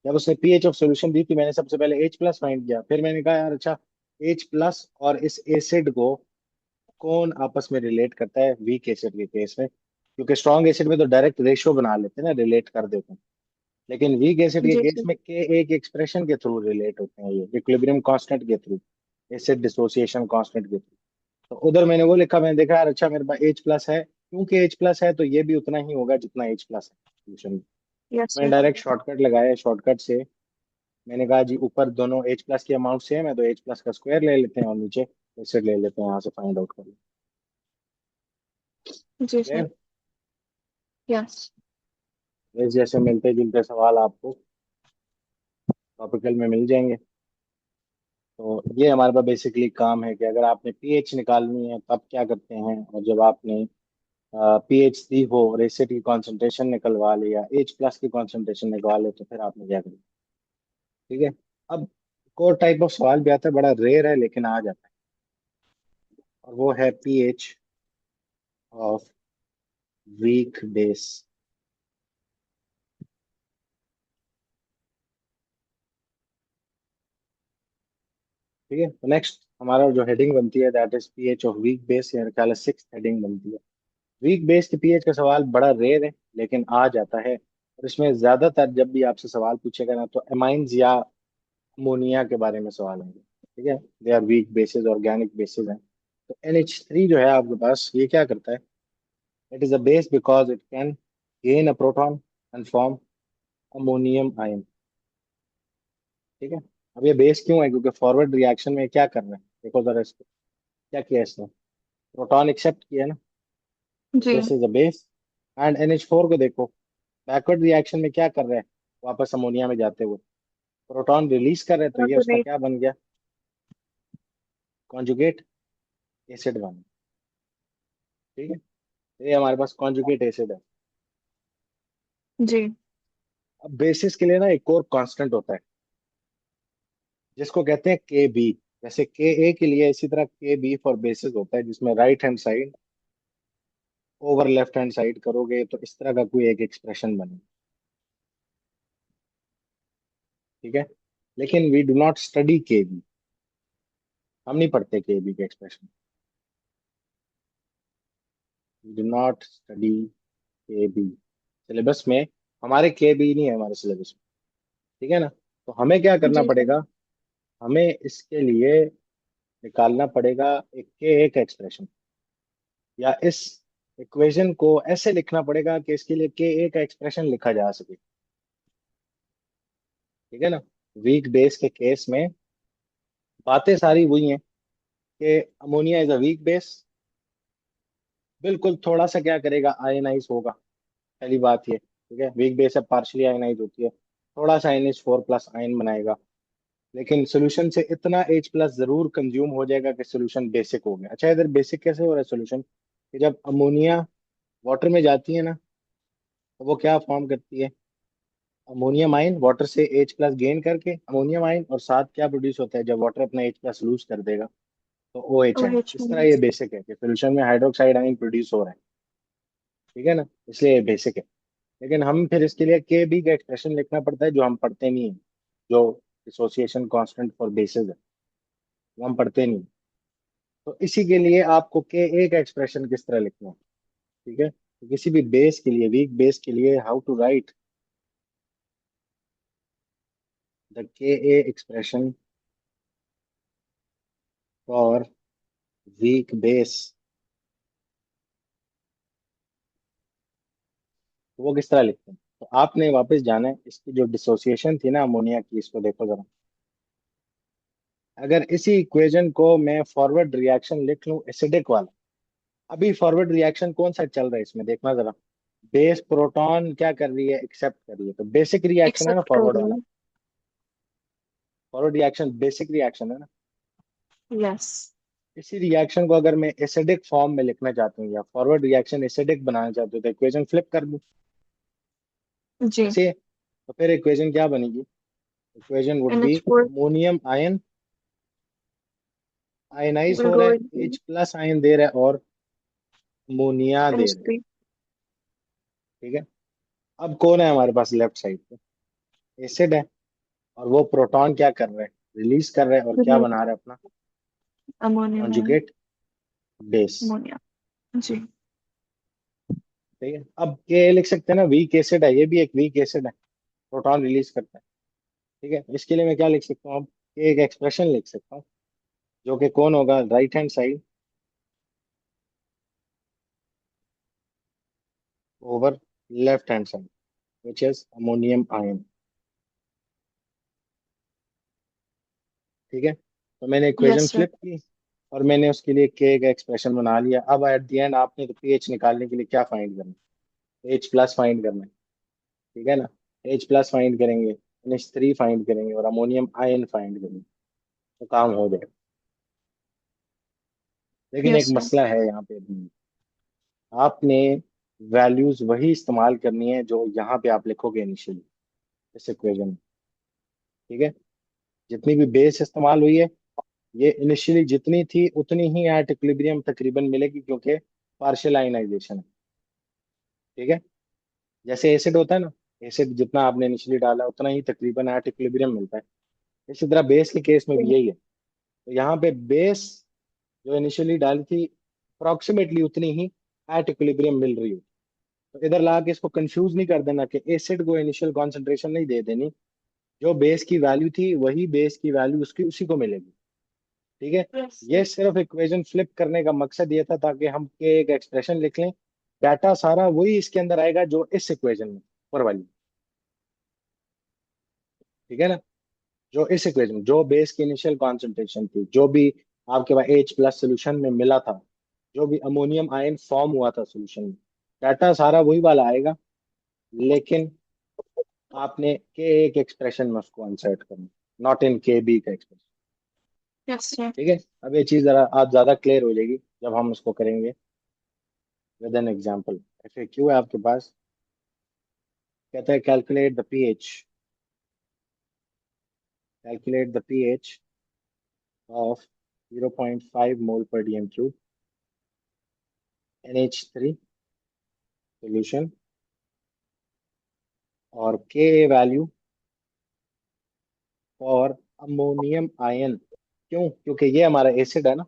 जब उसने पीएच ऑफ सॉल्यूशन दी थी मैंने सबसे पहले H प्लस फाइंड किया, फिर मैंने कहा यार अच्छा H प्लस और इस एसिड को कौन आपस में रिलेट करता है वीक एसिड के केस में, क्योंकि स्ट्रॉन्ग एसिड में तो डायरेक्ट रेशियो बना लेते हैं ना, रिलेट कर देते हैं, लेकिन वीक एसिड के जी केस सर। में के एक एक्सप्रेशन के थ्रू रिलेट होते हैं, ये इक्विलिब्रियम कांस्टेंट के थ्रू, एसिड डिसोसिएशन कांस्टेंट के थ्रू। तो उधर मैंने वो लिखा, मैंने देखा यार अच्छा मेरे पास H प्लस है, क्योंकि H प्लस है तो ये भी उतना ही होगा जितना H प्लस है solution में। यस मैंने सर। डायरेक्ट शॉर्टकट लगाया, शॉर्टकट से मैंने कहा जी ऊपर दोनों H प्लस की अमाउंट सेम है तो H प्लस का स्क्वायर ले लेते हैं और नीचे एसिड ले लेते हैं, यहाँ से फाइंड आउट कर जी लेते सर। हैं। यस। इस जैसे मिलते जुलते सवाल आपको टॉपिकल में मिल जाएंगे। तो ये हमारे पास बेसिकली काम है कि अगर आपने पीएच निकालनी है तब क्या करते हैं, और जब आपने पीएच दी हो और एसिड की कॉन्सेंट्रेशन निकलवा ले या H प्लस की कॉन्सेंट्रेशन निकलवा ले तो फिर आपने क्या करना। ठीक है। अब कोर टाइप ऑफ सवाल भी आता है, बड़ा रेयर है लेकिन आ जाता है, और वो है पीएच ऑफ वीक बेस। ठीक है, तो नेक्स्ट हमारा जो हेडिंग बनती है that is pH of weak base, या ख्याल सिक्स हेडिंग बनती है। वीक बेस के पीएच का सवाल बड़ा रेयर है लेकिन आ जाता है, और इसमें ज्यादातर जब भी आपसे सवाल पूछेगा ना तो अमाइंस या अमोनिया के बारे में सवाल आएंगे। ठीक है, they are weak bases, organic bases हैं। तो NH3 जो है आपके पास ये क्या करता है, it is a base because it can gain a proton and form ammonium ion. ठीक है, अब ये बेस क्यों है, क्योंकि फॉरवर्ड रिएक्शन में क्या कर रहे हैं, देखो जरा इसको, क्या किया इसने, प्रोटॉन एक्सेप्ट किया ना, जी। This is a base. And NH4 को देखो, बैकवर्ड रिएक्शन में क्या कर रहे हैं, वापस अमोनिया में जाते हुए प्रोटॉन रिलीज कर रहे हैं, तो ये उसका कार्बोनेट। क्या बन गया, कॉन्जुगेट एसिड बन गया। ठीक है, तो ये हमारे पास कॉन्जुगेट एसिड है। जी। अब बेसिस के लिए ना एक और कांस्टेंट होता है जिसको कहते हैं KB। जैसे Ka के लिए इसी तरह KB फॉर बेसिस होता है, जिसमें right hand side over left hand side करोगे तो इस तरह का कोई एक एक्सप्रेशन बने। ठीक है, लेकिन we do not study KB, हम नहीं पढ़ते KB के expression, we do not study KB syllabus में, हमारे KB नहीं है हमारे सिलेबस में। ठीक है ना, तो हमें क्या करना जी सर। पड़ेगा, हमें इसके लिए निकालना पड़ेगा एक के एक एक्सप्रेशन, या इस इक्वेशन को ऐसे लिखना पड़ेगा कि इसके लिए के एक एक्सप्रेशन लिखा जा सके। ठीक है ना, वीक बेस के केस में बातें सारी वही हैं कि ammonia is a weak base, बिल्कुल थोड़ा सा क्या करेगा, आयनाइज होगा, पहली बात ये। ठीक है, वीक बेस अब पार्शियली आयनाइज होती है, थोड़ा सा NH4 प्लस आयन बनाएगा, लेकिन सोल्यूशन से इतना H प्लस जरूर कंज्यूम हो जाएगा कि सोल्यूशन बेसिक हो गया। अच्छा, इधर बेसिक कैसे हो रहा है सोल्यूशन, कि जब अमोनिया वाटर में जाती है ना तो वो क्या फॉर्म करती है, अमोनियम आयन, वाटर से H प्लस गेन करके अमोनियम आयन, और साथ क्या प्रोड्यूस होता है जब वाटर अपना H प्लस लूज कर देगा, तो OH आयन। OH इस तरह ये माइनस। बेसिक है कि सोल्यूशन में हाइड्रोक्साइड आयन प्रोड्यूस हो रहा है। ठीक है ना, इसलिए ये बेसिक है, लेकिन हम फिर इसके लिए KB का एक्सप्रेशन लिखना पड़ता है जो हम पढ़ते नहीं है, जो एसोसिएशन कांस्टेंट फॉर बेसिस है, वो हम पढ़ते नहीं। तो इसी के लिए आपको के का एक्सप्रेशन किस तरह लिखना है। ठीक है, तो किसी भी बेस के लिए, वीक बेस के लिए, हाउ टू राइट द के एक्सप्रेशन फॉर वीक बेस, वो किस तरह लिखते हैं। तो आपने वापस जाना है, इसकी जो डिसोसिएशन थी ना अमोनिया की, इसको देखो जरा। अगर इसी इक्वेशन को मैं फॉरवर्ड रिएक्शन लिख लूं एसिडिक वाला, अभी फॉरवर्ड रिएक्शन कौन सा चल रहा है इसमें देखना जरा, बेस प्रोटॉन क्या कर रही है, एक्सेप्ट कर रही है, तो बेसिक रिएक्शन है ना एक्सेप्ट कर फॉरवर्ड रही वाला, हूँ। फॉरवर्ड रिएक्शन बेसिक रिएक्शन है ना। यस। इसी रिएक्शन को अगर मैं एसिडिक फॉर्म में लिखना चाहता हूँ या फॉरवर्ड रिएक्शन एसिडिक बनाना चाहता हूँ तो इक्वेशन फ्लिप कर दूं, जी। ऐसे। तो फिर इक्वेशन क्या बनेगी, equation would be NH4 ammonium ion ionize will हो रहा go है, into H प्लस आयन दे रहा है और अमोनिया दे रहा है। NH3। ठीक है। अब कौन है हमारे पास लेफ्ट साइड पे? एसिड है। और वो प्रोटॉन क्या कर रहे हैं? रिलीज कर रहे हैं, और क्या बना रहे हैं अपना? अमोनियम है, कॉन्जुगेट बेस। अमोनिया। जी। ठीक है। अब के लिख सकते हैं ना, वीक एसिड है, ये भी एक वीक एसिड है, प्रोटॉन रिलीज करता है। ठीक है, इसके लिए मैं क्या लिख सकता हूँ अब? के एक एक्सप्रेशन लिख सकता हूँ, जो कि कौन होगा? Right hand side over left hand side, which is ammonium ion. ठीक है, तो मैंने इक्वेशन यस सर। फ्लिप की, और मैंने उसके लिए के का एक्सप्रेशन बना लिया। अब एट द एंड आपने तो पीएच निकालने के लिए क्या फाइंड करना है? एच प्लस फाइंड करना है। ठीक है ना? एच प्लस फाइंड करेंगे, NH3 फाइंड करेंगे, और अमोनियम आयन फाइंड करेंगे, तो काम हो जाएगा। लेकिन एक यस सर। मसला है यहाँ पे भी। आपने वैल्यूज वही इस्तेमाल करनी है जो यहाँ पे आप लिखोगे इनिशियली, इस इक्वेशन में। ठीक है, जितनी भी बेस इस्तेमाल हुई है, ये इनिशियली जितनी थी उतनी ही एट इक्विलिब्रियम तकरीबन मिलेगी, क्योंकि पार्शियल आयनाइजेशन है। ठीक है, जैसे एसिड होता है ना, एसिड जितना आपने इनिशियली डाला उतना ही तकरीबन एट इक्विलिब्रियम मिलता है। इसी तरह बेस के केस में भी यही है। तो यहाँ पे बेस जो इनिशियली डाली थी, अप्रोक्सीमेटली उतनी ही एट इक्विलिब्रियम मिल रही है। तो इधर ला के इसको कंफ्यूज नहीं कर देना कि एसिड को इनिशियल कॉन्सेंट्रेशन नहीं दे देनी। जो बेस की वैल्यू थी वही बेस की वैल्यू उसकी उसी को मिलेगी। ठीक है, यस ये सर। सिर्फ इक्वेशन फ्लिप करने का मकसद ये था, ताकि हम के एक एक्सप्रेशन लिख लें, डाटा सारा वही इसके अंदर आएगा जो इस इक्वेशन में ऊपर वाली। ठीक है ना? जो इस इक्वेशन, जो बेस की इनिशियल कॉन्सेंट्रेशन थी, जो भी आपके पास H प्लस सोल्यूशन में मिला था, जो भी अमोनियम आयन फॉर्म हुआ था सोल्यूशन में, डाटा सारा वही वाला आएगा। लेकिन आपने के एक एक्सप्रेशन में उसको इंसर्ट करना, नॉट इन के बी का एक्सप्रेशन। Yes sir. ठीक है, अब ये चीज जरा आज ज्यादा क्लियर हो जाएगी जब हम उसको करेंगे विद एन एग्जांपल। FAQ है आपके पास, कहता है calculate the pH, calculate the pH of 0.5 mole per DM³ NH3 solution, और के वैल्यू फॉर अमोनियम आयन। क्यों? क्योंकि ये हमारा एसिड है ना,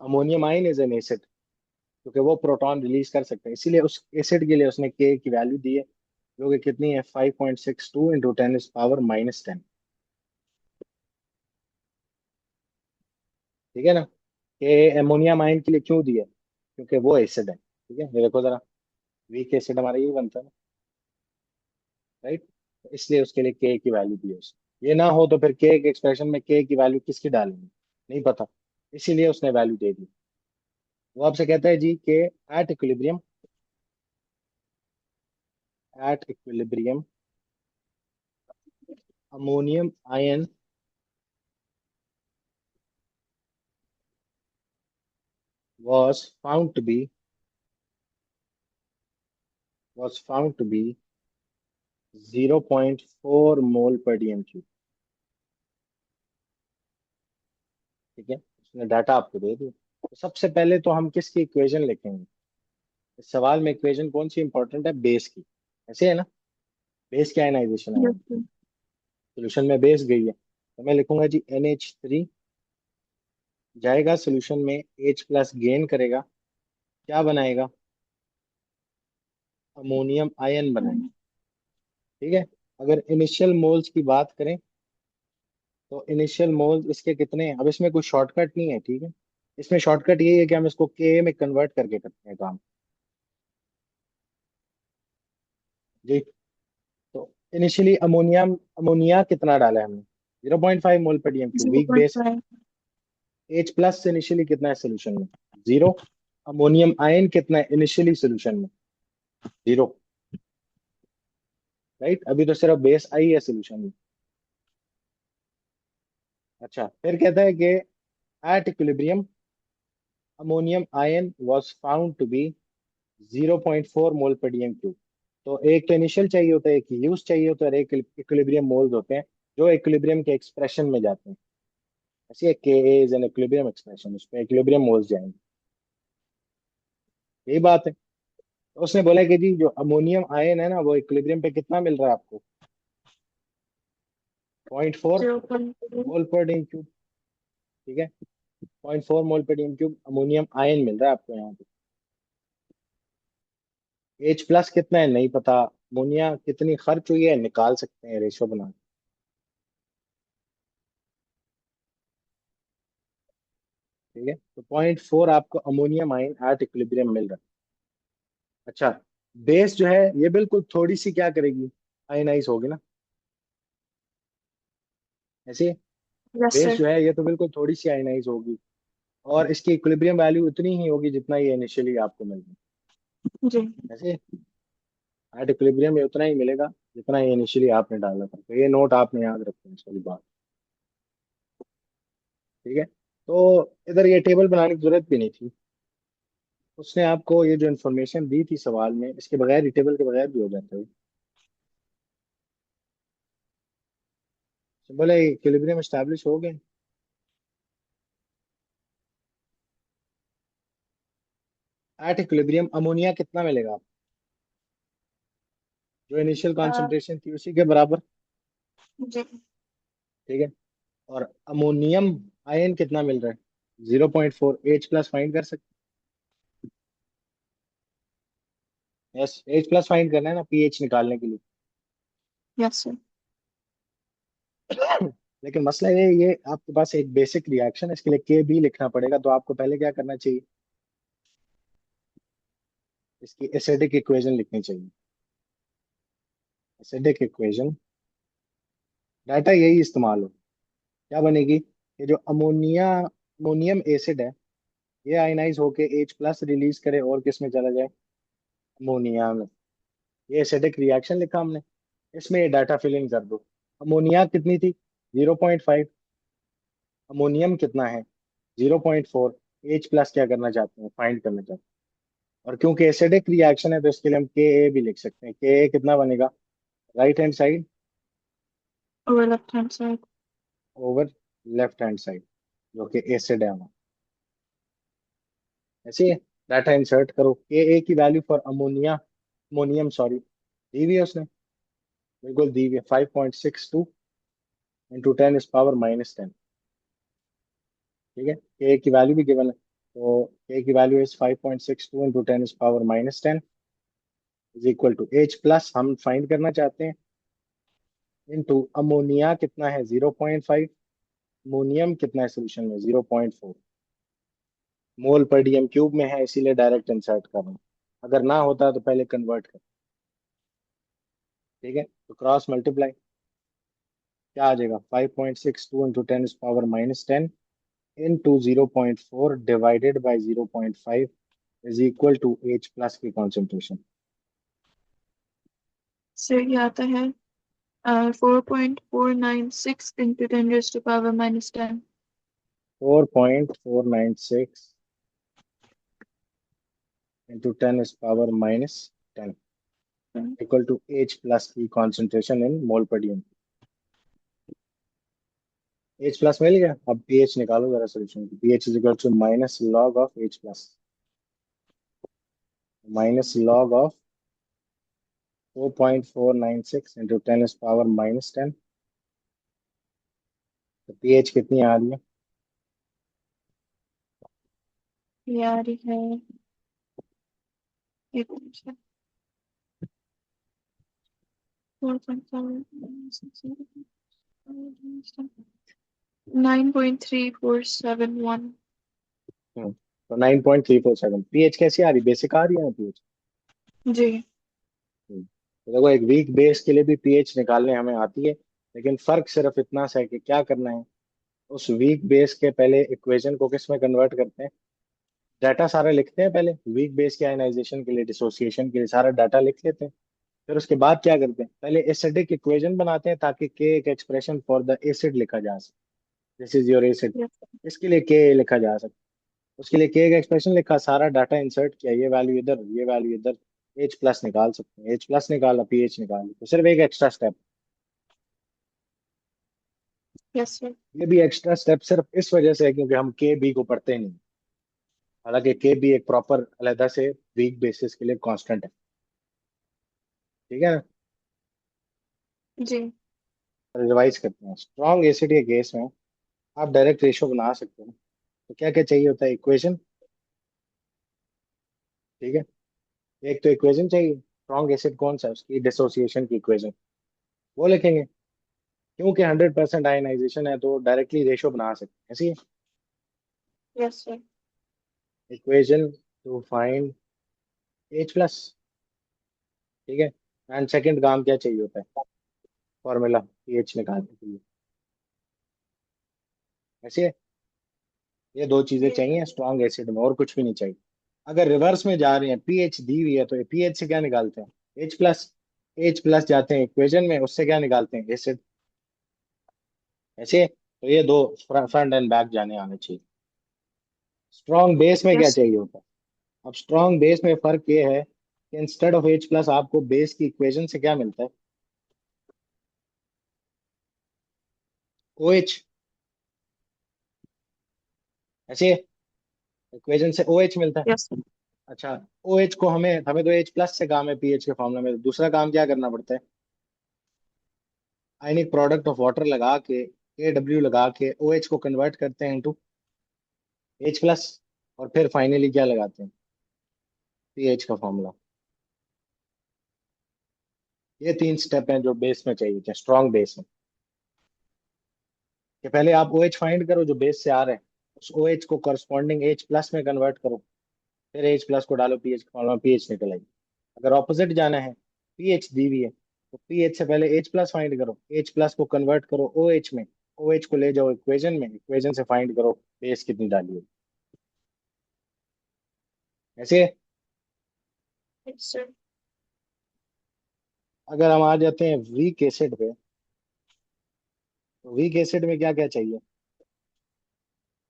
ammonium ion is an acid, क्योंकि वो प्रोटॉन रिलीज कर सकते हैं, इसीलिए उस एसिड के लिए उसने के की वैल्यू दी है, जो कि कितनी है? 5.62 इंटू 10⁻⁻10। ठीक है ना? के अमोनियम आयन के लिए क्यों दिया? क्योंकि वो एसिड है। ठीक है, ये देखो जरा, वीक एसिड हमारा यही बनता है, राइट? इसलिए उसके लिए के की वैल्यू दी है उसने। ये ना हो तो फिर के के एक्सप्रेशन में के की वैल्यू किसकी डालेंगे? नहीं पता, इसीलिए उसने वैल्यू दे दी। वो आपसे कहता है जी कि at equilibrium ammonium ion was found to be was found to be 0.4 mole per DM³। ठीक है, उसने डाटा आपको दे दिया। तो सबसे पहले तो हम किसकी इक्वेशन लिखेंगे? इस सवाल में इक्वेशन कौन सी इंपॉर्टेंट है? बेस की। ऐसे है ना? बेस की आयनाइजेशन है, यस सर। सोल्यूशन में बेस गई है, तो मैं लिखूंगा जी NH3 जाएगा सोल्यूशन में, H प्लस गेन करेगा, क्या बनाएगा? अमोनियम आयन बनाएगा। ठीक है, अगर इनिशियल मोल्स की बात करें, तो इनिशियल मोल्स इसके कितने हैं? अब इसमें कोई शॉर्टकट नहीं है। ठीक है, इसमें शॉर्टकट यही है कि हम इसको के में कन्वर्ट करके करते हैं काम। जी, तो इनिशियली अमोनिया कितना डाला है हमने? 0.5 मोल per DM³ zero weak point base है। फाइव H प्लस इनिशियली कितना है सोल्यूशन में? 0। अमोनियम आयन कितना है इनिशियली सोल्यूशन में? 0। राइट, अभी तो सिर्फ बेस आई है सोल्यूशन में। अच्छा, फिर कहता है कि at equilibrium ammonium ion was found to be 0.4 mole per DM³। तो एक तो इनिशियल चाहिए होता है, एक यूज चाहिए होता है, और एक इक्विलिब्रियम मोल्स होते हैं जो इक्विलिब्रियम के एक्सप्रेशन में जाते हैं। ऐसे के इज एन इक्विलिब्रियम एक्सप्रेशन, उसमें इक्विलिब्रियम मोल्स जाएंगे। यही बात है। तो उसने बोला कि जी जो अमोनियम आयन है ना वो इक्विलिब्रियम पे कितना मिल रहा है आपको, 0.4 0.2. मोल पर डी क्यूब। ठीक है, 0.4 मोल पर डी क्यूब अमोनियम आयन मिल रहा है आपको यहाँ पे। एच प्लस कितना है नहीं पता, अमोनिया कितनी खर्च हुई है निकाल सकते हैं रेशो बना के। ठीक है, तो 0.4 आपको अमोनियम आयन एट इक्विलिब्रियम मिल रहा है। अच्छा, बेस जो है ये बिल्कुल थोड़ी सी क्या करेगी, आयनाइज होगी ना, ऐसे। Yes, base sir. जो है ये तो बिल्कुल थोड़ी सी आयनाइज होगी, और इसकी इक्विलिब्रियम वैल्यू उतनी ही होगी जितना ये इनिशियली आपको मिल रहा जी. है, ऐसे। एट इक्विलिब्रियम में उतना ही मिलेगा जितना ये इनिशियली आपने डाला था, तो ये नोट आपने याद रखना है इस वाली बात। ठीक है, तो इधर ये टेबल बनाने की जरूरत भी नहीं थी, उसने आपको ये जो इन्फॉर्मेशन दी थी सवाल में, इसके बगैर ही, टेबल के बगैर भी हो जाता है। बोले इक्विलिब्रियम एस्टैब्लिश हो गए। एट इक्विलिब्रियम अमोनिया कितना मिलेगा आपको, जो इनिशियल Uh, कॉन्सेंट्रेशन थी उसी के बराबर। जी. ठीक है, और अमोनियम आयन कितना मिल रहा है, 0.4, एच प्लस फाइंड कर सकते हैं। यस, एच प्लस फाइंड करना है ना पीएच निकालने के लिए। Yes, sir. लेकिन मसला ये आपके पास एक बेसिक रिएक्शन है, इसके लिए के भी लिखना पड़ेगा, तो आपको पहले क्या करना चाहिए, इसकी एसिडिक इक्वेशन लिखनी चाहिए। एसिडिक इक्वेशन, डाटा यही इस्तेमाल हो, क्या बनेगी, ये जो अमोनियम एसिड है ये आयनाइज होके एच प्लस रिलीज करे और किस में चला जाए, अमोनिया में। ये एसिडिक रिएक्शन लिखा हमने, इसमें ये डाटा फिलिंग कर दो। अमोनिया कितनी थी, 0.5, अमोनियम कितना है 0.4, एच प्लस क्या करना चाहते हैं, फाइंड करना चाहते हैं। और क्योंकि एसिडिक रिएक्शन है तो इसके लिए हम के ए भी लिख सकते हैं। के ए कितना बनेगा, right hand side Over left hand side. Over left hand side, जो कि एसिड है हमारा, ऐसे ही डाटा इंसर्ट करो। के ए की value for ammonia, ammonium sorry, दी हुई है उसने, बिल्कुल दी हुई है, 5.62 इंटू 10⁻⁻10। ठीक है, के की वैल्यू भी गिवन है, तो के की value is 5.62 into 10⁻⁻10 is equal to H plus हम फाइंड करना चाहते हैं, इंटू अमोनिया कितना है 0.5, अमोनियम कितना है सोल्यूशन में 0.4, मोल पर डीएम क्यूब में है इसीलिए डायरेक्ट इंसर्ट कर रहा हूँ, अगर ना होता तो पहले कन्वर्ट कर। ठीक है, तो क्रॉस मल्टीप्लाई क्या आ जाएगा, 5.62 into 10⁻⁻10 into 0.4 divided by 0.5 is equal to H plus की कॉन्सेंट्रेशन। So ये आता है 4.496 into 10 raised to power minus 10. 4.496 into 10⁻⁻10 Hmm. Equal to H plus की concentration in mole per dm. H plus मिल गया, अब पीएच निकालो जरा सोल्यूशन की। PH is equal to minus log of H plus, minus log of 4.496 into 10⁻⁻10, तो पीएच कितनी आ रही है, ये आ रही है, एक मिनट से, 9.3471. तो 9.347। पीएच कैसी आ रही, बेसिक आ रही है ना पीएच। जी. तो देखो एक वीक बेस के लिए भी पीएच निकालने हमें आती है, लेकिन फर्क सिर्फ इतना सा है कि क्या करना है, उस वीक बेस के पहले इक्वेशन को किस में कन्वर्ट करते हैं, डाटा सारा लिखते हैं पहले, वीक बेस के आयनाइजेशन के लिए, डिसोसिएशन के लिए सारा डाटा लिख लेते हैं। फिर उसके बाद क्या करते हैं, पहले एसिडिक इक्वेशन बनाते हैं ताकि के एक एक्सप्रेशन फॉर द एसिड लिखा जा सके, this is your acid, Yes. इसके लिए के लिखा जा सके। उसके लिए के का एक्सप्रेशन लिखा, सारा डाटा इंसर्ट किया, ये वैल्यू इधर, ये वैल्यू इधर, एच प्लस निकाल सकते हैं, एच प्लस निकाला, पीएच निकाली, तो सिर्फ एक एक्स्ट्रा स्टेप। Yes, sir. ये भी एक्स्ट्रा स्टेप सिर्फ इस वजह से है क्योंकि हम के बी को पढ़ते नहीं, हालांकि के भी एक प्रॉपर अलहदा से वीक बेसिस के लिए कांस्टेंट है, ठीक है ना। जी। रिवाइज करते हैं, स्ट्रॉन्ग एसिड के केस में आप डायरेक्ट रेशो बना सकते हो। तो क्या क्या चाहिए होता है, इक्वेशन, ठीक है। एक तो इक्वेशन चाहिए, स्ट्रॉन्ग एसिड कौन सा है, उसकी डिसोसिएशन की इक्वेशन वो लिखेंगे। क्योंकि 100% आयनाइजेशन है तो डायरेक्टली रेशो बना सकते हैं, ऐसी yes sir. Equation two find H+, ठीक है। एंड सेकंड काम क्या चाहिए होता है, फॉर्मूला पीएच निकालने के लिए, ऐसे है। ये दो चीजें जी चाहिए स्ट्रॉन्ग एसिड में, और कुछ भी नहीं चाहिए। अगर रिवर्स में जा रहे हैं, पीएच दी हुई है तो पीएच से क्या निकालते हैं, H+। H+ जाते हैं इक्वेशन में, उससे क्या निकालते हैं, एसिड, ऐसे। तो ये दो फ्रंट एंड बैक जाने आने चाहिए। स्ट्रॉन्ग बेस में क्या यस। चाहिए होता है। अब स्ट्रॉन्ग बेस में फर्क ये है कि इंस्टेड ऑफ H+ आपको बेस की इक्वेशन से क्या मिलता है, OH, ऐसे। इक्वेशन से OH मिलता है। यस। अच्छा, OH को हमें हमें तो H+ से काम है पीएच के फॉर्मूला में, तो दूसरा काम क्या करना पड़ता है, आयनिक प्रोडक्ट ऑफ वाटर लगा के, KW लगा के OH को कन्वर्ट करते हैं इनटू H+, और फिर फाइनली क्या लगाते हैं, पीएच का फॉर्मूला। ये तीन स्टेप हैं जो बेस में चाहिए थे, स्ट्रॉन्ग बेस में। कि पहले आप OH फाइंड करो जो बेस से आ रहे हैं, उस OH को करस्पॉन्डिंग H+ में कन्वर्ट करो, फिर H+ को डालो पीएच का फॉर्मूला, पीएच निकल आएगी। अगर ऑपोजिट जाना है, पीएच दी हुई है तो पीएच से पहले H+ फाइंड करो, H+ को कन्वर्ट करो OH में, OH को ले जाओ इक्वेशन में, इक्वेशन से फाइंड करो बेस कितनी डाली है, ऐसे। Yes sir. अगर हम आ जाते हैं वीक एसिड पे, तो वीक एसिड में क्या क्या चाहिए,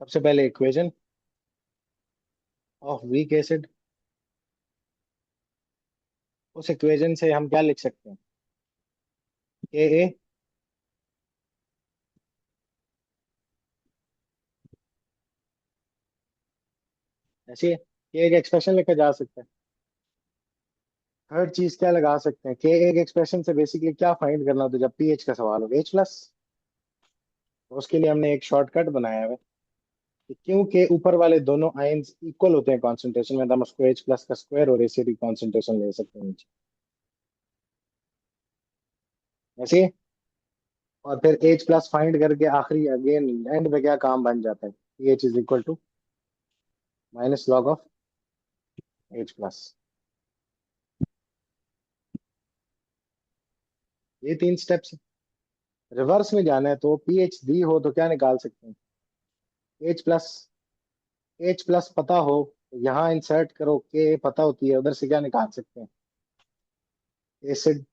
सबसे पहले इक्वेशन ऑफ वीक एसिड, उस इक्वेशन से हम क्या लिख सकते हैं, के ए, ऐसे के एक एक्सप्रेशन लिखा जा सकता है। थर्ड चीज क्या लगा सकते हैं, के एक एक्सप्रेशन से बेसिकली क्या फाइंड करना होता है जब पीएच का सवाल हो, H+। तो उसके लिए हमने एक शॉर्टकट बनाया है कि क्योंकि ऊपर वाले दोनों आयंस इक्वल होते हैं कॉन्सेंट्रेशन में, तो हम उसको H+ का स्क्वायर और एसिड की कॉन्सेंट्रेशन ले सकते हैं नीचे, ऐसे। और फिर H+ फाइंड करके आखिरी अगेन एंड पे क्या काम बन जाता है, pH is equal to minus log of H+। ये तीन स्टेप्स। रिवर्स में जाना है तो पीएच दी हो तो क्या निकाल सकते हैं, H+। H+ पता हो तो यहाँ इंसर्ट करो, के पता होती है, उधर से क्या निकाल सकते हैं, एसिड।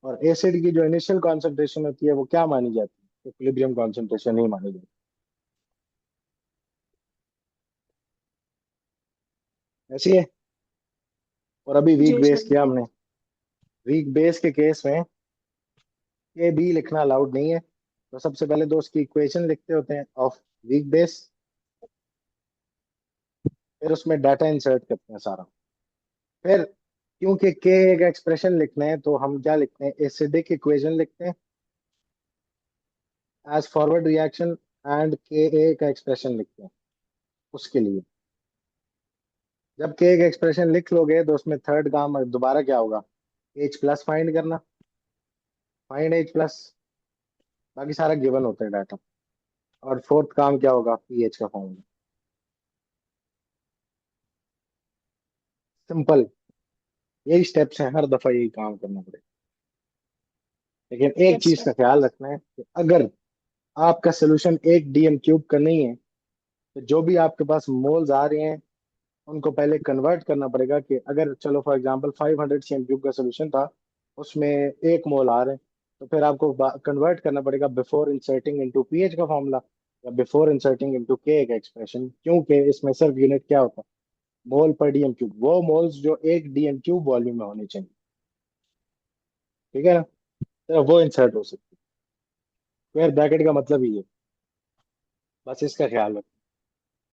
और एसिड की जो इनिशियल कॉन्सेंट्रेशन होती है वो क्या मानी जाती है, इक्विलिब्रियम कॉन्सेंट्रेशन ही मानी जाती है, ऐसी है। और अभी वीक जी बेस सर। किया हमने। वीक बेस के केस में के बी लिखना अलाउड नहीं है, तो सबसे पहले तो उसकी इक्वेशन लिखते होते हैं ऑफ वीक बेस, फिर उसमें डाटा इंसर्ट करते हैं सारा। फिर क्योंकि के एक एक्सप्रेशन लिखना है तो हम क्या लिखते हैं, एसिडिक इक्वेशन लिखते हैं एज फॉरवर्ड रिएक्शन, एंड के ए का एक्सप्रेशन लिखते हैं उसके लिए। जब के एक एक्सप्रेशन लिख लोगे तो उसमें थर्ड काम दोबारा क्या होगा, H+ फाइंड करना, फाइंड H+, बाकी सारा गिवन होता है डाटा। और फोर्थ काम क्या होगा, पीएच का फॉर्मूला, सिंपल। यही स्टेप्स हैं, हर दफा यही काम करना पड़ेगा। लेकिन एक यस चीज सर। का ख्याल रखना है कि अगर आपका सोल्यूशन 1 DM³ का नहीं है, तो जो भी आपके पास मोल्स आ रहे हैं उनको पहले कन्वर्ट करना पड़ेगा। कि अगर चलो फॉर एग्जांपल 500 cm³ का सोल्यूशन था, उसमें 1 मोल आ रहे हैं, तो फिर आपको कन्वर्ट करना पड़ेगा बिफोर इंसर्टिंग इनटू पीएच का फॉर्मूला, या बिफोर इंसर्टिंग इनटू के का एक्सप्रेशन। क्योंकि इसमें सिर्फ यूनिट क्या होता है, मोल पर DM³, वो मोल्स जो 1 DM³ वॉल्यूम में होने चाहिए, ठीक है ना, तो वो इंसर्ट हो सकती है। स्क्वायर ब्रैकेट का मतलब ही है, बस इसका ख्याल रखना।